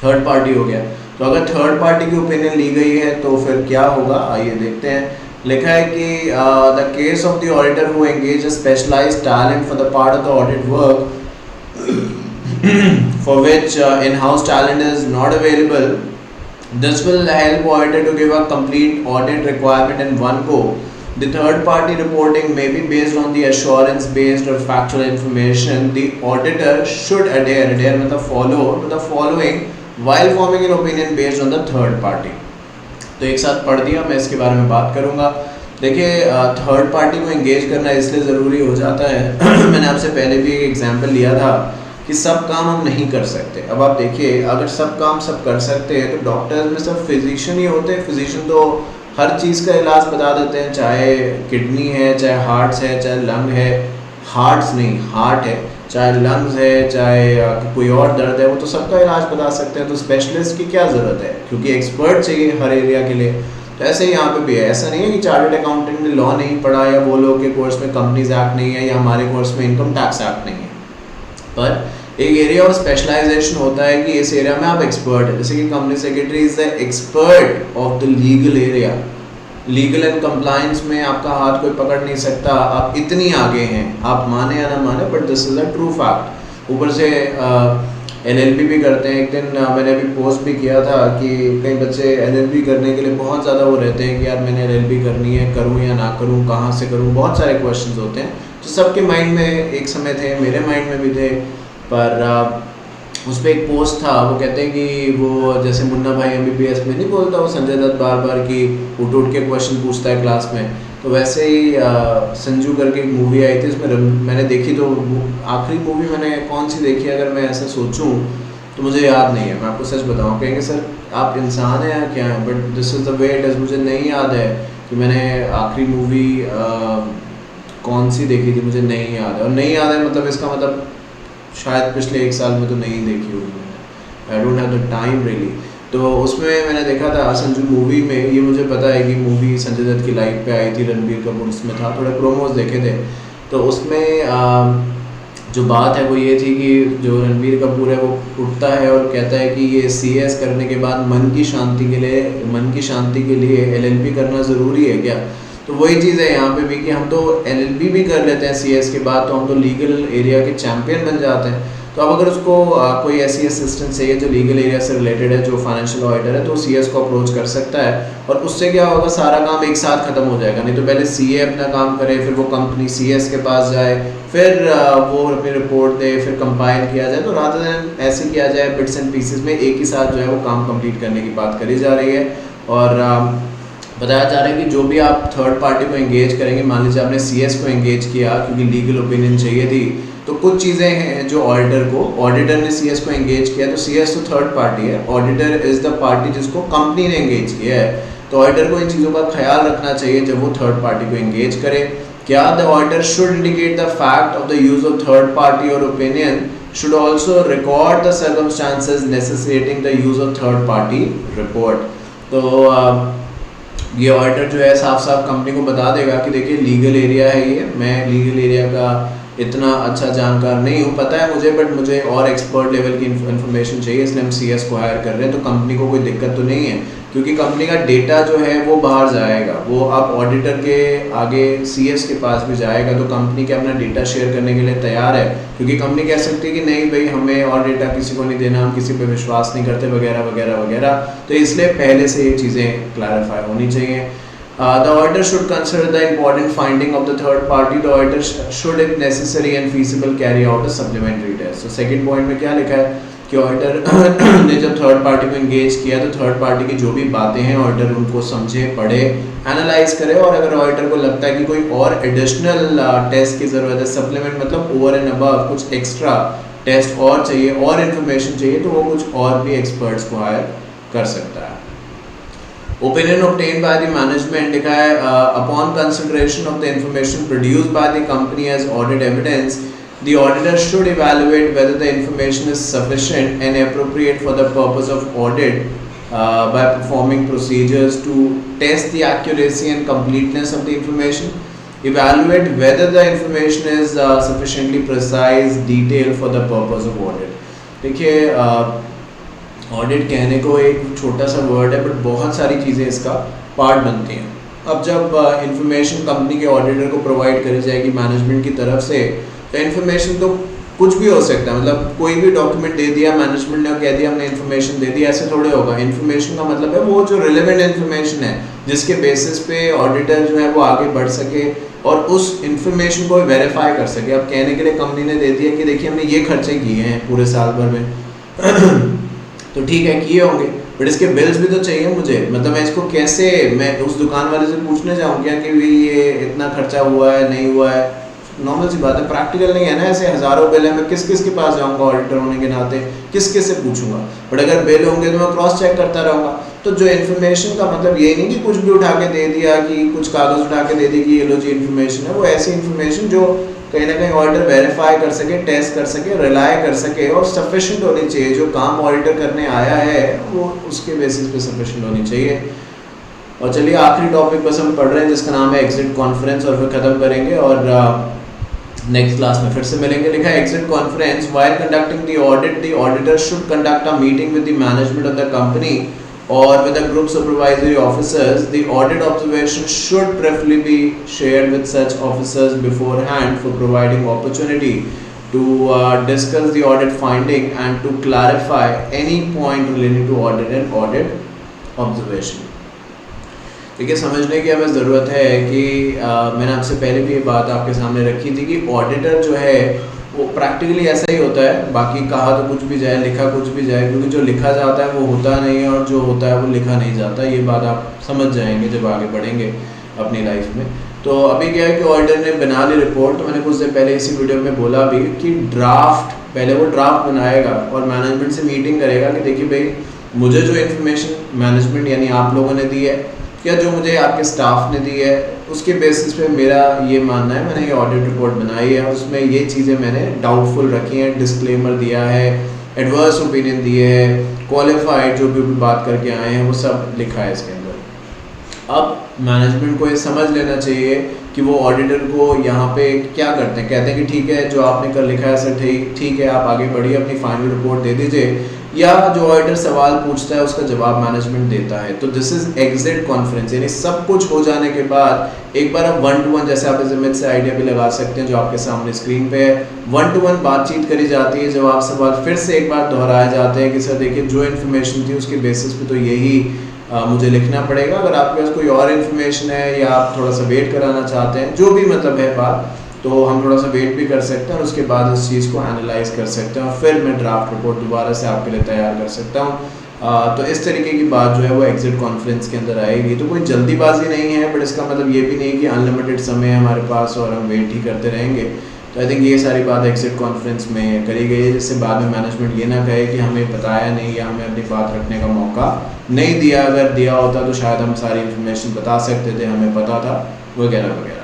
थर्ड पार्टी हो गया. तो अगर थर्ड पार्टी की ओपिनियन ली गई है तो फिर क्या होगा, आइए देखते हैं. लिखा है कि the case of the auditor who engage a specialised talent for the part of the audit work for which in-house talent is not available. This will help auditor to give a complete audit requirement in one go. The third party reporting may be based on the assurance based or factual information. The auditor should adhere मतलब follow to the following while forming an opinion based on the third party. तो एक साथ पढ़ दिया, मैं इसके बारे में बात करूँगा. देखिए थर्ड पार्टी को एंगेज करना इसलिए ज़रूरी हो जाता है मैंने आपसे पहले भी एक एग्जांपल लिया था कि सब काम हम नहीं कर सकते. अब आप देखिए अगर सब काम सब कर सकते हैं तो डॉक्टर्स में सब फिजिशियन ही होते हैं. फिजिशियन तो हर चीज़ का इलाज बता देते हैं, चाहे किडनी है, चाहे हार्ट्स है, चाहे लंग है, हार्ट्स नहीं हार्ट है, चाहे लंग्स है, चाहे कोई और दर्द है, वो तो सबका इलाज बता सकते हैं. तो स्पेशलिस्ट की क्या ज़रूरत है, क्योंकि एक्सपर्ट चाहिए हर एरिया के लिए. तो ऐसे ही यहाँ पे भी है. ऐसा नहीं है कि चार्टर्ड अकाउंटेंट ने लॉ नहीं पढ़ा या वो लोग के कोर्स में कंपनीज एक्ट नहीं है या हमारे कोर्स में इनकम टैक्स एक्ट नहीं है, पर एक एरिया ऑफ स्पेशलाइजेशन होता है कि इस एरिया में आप एक्सपर्ट है. जैसे कि company secretary is the expert of the legal area. Legal and compliance में आपका हाथ कोई पकड़ नहीं सकता, आप इतनी आगे हैं, आप माने या ना माने, but this is a true fact. ऊपर से LLB भी करते हैं. एक दिन मैंने अभी पोस्ट भी किया था कि कई बच्चे LLB करने के लिए बहुत ज़्यादा वो रहते हैं कि यार मैंने LLB करनी है, करूँ या ना करूँ, कहाँ से करूँ, बहुत सारे क्वेश्चंस होते हैं जो सबके माइंड में एक समय थे, मेरे माइंड में भी थे. पर उस पर एक पोस्ट था, वो कहते हैं कि वो जैसे मुन्ना भाई MBBS में नहीं बोलता वो संजय दत्त बार बार कि उठ उठ के क्वेश्चन पूछता है क्लास में, तो वैसे ही संजू करके एक मूवी आई थी, उसमें मैंने देखी. तो आखिरी मूवी मैंने कौन सी देखी अगर मैं ऐसा सोचूं तो मुझे याद नहीं है. मैं आपको सच बताऊं, कहेंगे सर आप इंसान हैं या क्या है, but this is the way it is. मुझे नहीं याद है कि मैंने आखिरी मूवी कौन सी देखी थी, मुझे नहीं याद है. और नहीं याद है मतलब इसका मतलब शायद पिछले 1 साल में तो नहीं देखी होगी मैंने. I don't have the time really. तो उसमें मैंने देखा था संजू मूवी में, ये मुझे पता है कि मूवी संजय दत्त की लाइफ पे आई थी, रणबीर कपूर उसमें था, थोड़े प्रोमोज देखे थे. तो उसमें जो बात है वो ये थी कि जो रणबीर कपूर है वो उठता है और कहता है कि ये CS करने के बाद मन की शांति के लिए LLB करना ज़रूरी है क्या. तो वही चीज़ है यहाँ पे भी कि हम तो LLB भी कर लेते हैं CS के बाद, तो हम तो लीगल एरिया के चैम्पियन बन जाते हैं। तो अब अगर उसको कोई ऐसी असिस्टेंस चाहिए जो लीगल एरिया से रिलेटेड है, जो फाइनेंशियल ऑडिटर है, तो CS को अप्रोच कर सकता है। और उससे क्या होगा, सारा काम एक साथ खत्म हो जाएगा। नहीं तो पहले CA अपना काम करे, फिर वो कंपनी CS के पास जाए, फिर वो अपनी रिपोर्ट दे, फिर कंपाइल किया जाए। तो रादर देन ऐसे किया जाए बिट्स एंड पीसेस में, एक ही साथ जो है वो काम कंप्लीट करने की बात करी जा रही है। और बताया जा रहा है कि जो भी आप थर्ड पार्टी को एंगेज करेंगे, मान लीजिए आपने CS को एंगेज किया क्योंकि लीगल ओपिनियन चाहिए थी, तो कुछ चीज़ें हैं जो ऑडिटर ने CS को एंगेज किया, तो CS तो थर्ड पार्टी है, ऑडिटर इज़ द पार्टी जिसको कंपनी ने एंगेज किया है। तो ऑडिटर को इन चीज़ों का ख्याल रखना चाहिए जब वो थर्ड पार्टी को एंगेज करे। क्या the auditor should indicate the fact of the use of third party और opinion, should also record the circumstances necessitating the use of third party report। तो ये ऑडिटर जो है साफ साफ कंपनी को बता देगा कि देखिए लीगल एरिया है ये, मैं लीगल एरिया का इतना अच्छा जानकार नहीं हूँ, पता है मुझे, बट मुझे और एक्सपर्ट लेवल की इन्फॉर्मेशन चाहिए, इसलिए हम CS को हायर कर रहे हैं। तो कंपनी को कोई दिक्कत तो नहीं है, क्योंकि कंपनी का डेटा जो है वो बाहर जाएगा, वो अब ऑडिटर के आगे CS के पास भी जाएगा। तो कंपनी के अपना डेटा शेयर करने के लिए तैयार है, क्योंकि कंपनी कह सकती है कि नहीं भाई हमें और डेटा किसी को नहीं देना, हम किसी पे विश्वास नहीं करते, वगैरह वगैरह वगैरह। तो इसलिए पहले से ये चीज़ें क्लैरिफाई होनी चाहिए। The auditor should consider the important finding of the third party. The auditor should, if necessary and feasible, carry out a supplementary test. So second point में क्या लिखा है कि ऑडिटर ने जब थर्ड पार्टी को एंगेज किया, तो थर्ड पार्टी की जो भी बातें हैं ऑडिटर उनको समझे, पढ़े, एनालाइज करे, और अगर ऑडिटर को लगता है कि कोई और एडिशनल टेस्ट की ज़रूरत है, सप्लीमेंट मतलब ओवर एंड अबव कुछ एक्स्ट्रा टेस्ट और चाहिए, और इन्फॉर्मेशन चाहिए, तो वो कुछ और भी एक्सपर्ट्स को हायर कर सकता है। Opinion obtained by the management लिखा है upon consideration of the information produced by the company as audit evidence, the auditor should evaluate whether the information is sufficient and appropriate for the purpose of audit by performing procedures to test the accuracy and completeness of the information, evaluate whether the information is sufficiently precise, detailed for the purpose of audit। देखिए audit कहने को एक छोटा सा word है, but बहुत सारी चीज़ें इसका पार्ट बनती हैं। अब जब इंफॉर्मेशन कंपनी के ऑडिटर को प्रोवाइड करी जाएगी मैनेजमेंट की तरफ से, तो इन्फॉर्मेशन तो कुछ भी हो सकता है, मतलब कोई भी डॉक्यूमेंट दे दिया मैनेजमेंट ने और कह दिया हमने इन्फॉर्मेशन दे दी, ऐसे थोड़े होगा। इन्फॉर्मेशन का मतलब है वो जो रिलेवेंट इन्फॉर्मेशन है, जिसके बेसिस पे ऑडिटर जो है वो आगे बढ़ सके और उस इन्फॉर्मेशन को वेरीफाई कर सके। अब कहने के लिए कंपनी ने दे दिया कि देखिए हमने ये खर्चे किए हैं पूरे साल भर में तो ठीक है किए होंगे, बट इसके बिल्स भी तो चाहिए मुझे, मतलब मैं इसको कैसे, मैं उस दुकान वाले से पूछने जाऊँ क्या कि भाई ये इतना खर्चा हुआ है नहीं हुआ है? नॉर्मल सी बात है, प्रैक्टिकल नहीं है ना, ऐसे हज़ारों बिल है, मैं किस किस के पास जाऊँगा ऑडिटर होने के नाते, किस किस से पूछूंगा? बट अगर बिल होंगे तो मैं क्रॉस चेक करता रहूँगा। तो जो इन्फॉर्मेशन का मतलब ये नहीं कि कुछ भी उठा के दे दिया, कि कुछ कागज़ उठा के दे दी कि ये लो जी इन्फॉर्मेशन है, वो ऐसी इन्फॉर्मेशन जो कहीं ना कहीं ऑडिटर वेरीफाई कर सके, टेस्ट कर सके, रिलाई कर सके, और सफिशिएंट होनी चाहिए। जो काम ऑडिटर करने आया है वो उसके बेसिस पे सफिशिएंट होनी चाहिए। और चलिए आखिरी टॉपिक बस हम पढ़ रहे हैं जिसका नाम है एग्जिट कॉन्फ्रेंस, और फिर ख़त्म करेंगे और नेक्स्ट क्लास में फिर से मिलेंगे। लिखा है exit conference, while conducting the audit the auditor should conduct a meeting with the management of the company or with the group supervisory officers. The audit observation should preferably be shared with such officers beforehand for providing opportunity to discuss the audit finding and to clarify any point relating to audit and audit observation। देखिए समझने की हमें ज़रूरत है कि मैंने आपसे पहले भी ये बात आपके सामने रखी थी कि ऑडिटर जो है वो प्रैक्टिकली ऐसा ही होता है, बाकी कहा तो कुछ भी जाए, लिखा कुछ भी जाए, क्योंकि जो लिखा जाता है वो होता नहीं है और जो होता है वो लिखा नहीं जाता। ये बात आप समझ जाएंगे जब आगे बढ़ेंगे अपनी लाइफ में। तो अभी क्या है कि ऑडिटर ने बना ली रिपोर्ट, तो मैंने कुछ देर पहले इसी वीडियो में बोला भी कि ड्राफ्ट, पहले वो ड्राफ्ट बनाएगा और मैनेजमेंट से मीटिंग करेगा कि देखिए भाई मुझे जो इन्फॉर्मेशन मैनेजमेंट यानी आप लोगों ने दी है या जो मुझे आपके स्टाफ ने दी है, उसके बेसिस पे मेरा ये मानना है, मैंने ये ऑडिट रिपोर्ट बनाई है, उसमें ये चीज़ें मैंने डाउटफुल रखी हैं, डिस्क्लेमर दिया है, एडवर्स ओपिनियन दिए हैं, क्वालिफाइड जो भी बात करके आए हैं वो सब लिखा है इसके अंदर। अब मैनेजमेंट को ये समझ लेना चाहिए कि वो ऑडिटर को यहाँ पे क्या करते हैं, कहते हैं कि ठीक है जो आपने कर लिखा है सर ठीक है, आप आगे बढ़िए, अपनी फाइनल रिपोर्ट दे दीजिए, या जो ऑडिटर सवाल पूछता है उसका जवाब मैनेजमेंट देता है। तो दिस इज एग्जिट कॉन्फ्रेंस, यानी सब कुछ हो जाने के बाद एक बार आप 1 to 1, जैसे आप इस इमेज से आइडिया भी लगा सकते हैं जो आपके सामने स्क्रीन पे है, 1 to 1 बातचीत करी जाती है, जवाब सवाल फिर से एक बार दोहराए जाते हैं कि सर देखिए जो इन्फॉर्मेशन थी उसके बेसिस पे तो यही मुझे लिखना पड़ेगा, अगर आपके पास कोई और इन्फॉर्मेशन है या आप थोड़ा सा वेट कराना चाहते हैं, जो भी मतलब है बात, तो हम थोड़ा सा वेट भी कर सकते हैं और उसके बाद इस चीज़ को एनालाइज कर सकते हैं और फिर मैं ड्राफ्ट रिपोर्ट दोबारा से आपके लिए तैयार कर सकता हूँ। तो इस तरीके की बात जो है वो एग्जिट कॉन्फ्रेंस के अंदर आएगी। तो कोई जल्दीबाजी नहीं है, बट इसका मतलब ये भी नहीं कि अनलिमिटेड समय है हमारे पास और हम वेट ही करते रहेंगे। तो आई थिंक ये सारी बात एग्जिट कॉन्फ्रेंस में करी गई है, जिससे बाद में मैनेजमेंट ये ना कहे कि हमें बताया नहीं या हमें अपनी बात रखने का मौका नहीं दिया। अगर दिया होता तो शायद हम सारी इन्फॉर्मेशन बता सकते थे, हमें पता था, वगैरह वगैरह।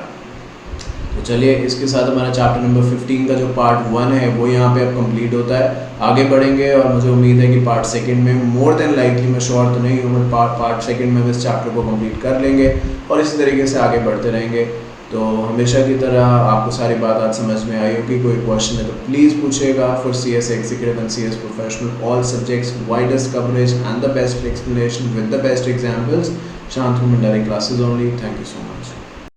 तो चलिए इसके साथ हमारा चैप्टर नंबर 15 का जो पार्ट 1 है वो यहाँ पे अब कंप्लीट होता है। आगे बढ़ेंगे और मुझे उम्मीद है कि पार्ट 2 में मोर देन लाइकली, मैं श्योर तो नहीं हूँ, बट पार्ट 2 में हम इस चैप्टर को कंप्लीट कर लेंगे और इसी तरीके से आगे बढ़ते रहेंगे। तो हमेशा की तरह आपको सारी बात आज समझ में आई होगी। कोई क्वेश्चन है तो प्लीज़ पूछेगा। For CS executive and CS professional all subjects, widest coverage and the best explanation with the best examples, Shantanu Bhandari classes only. Thank you so much.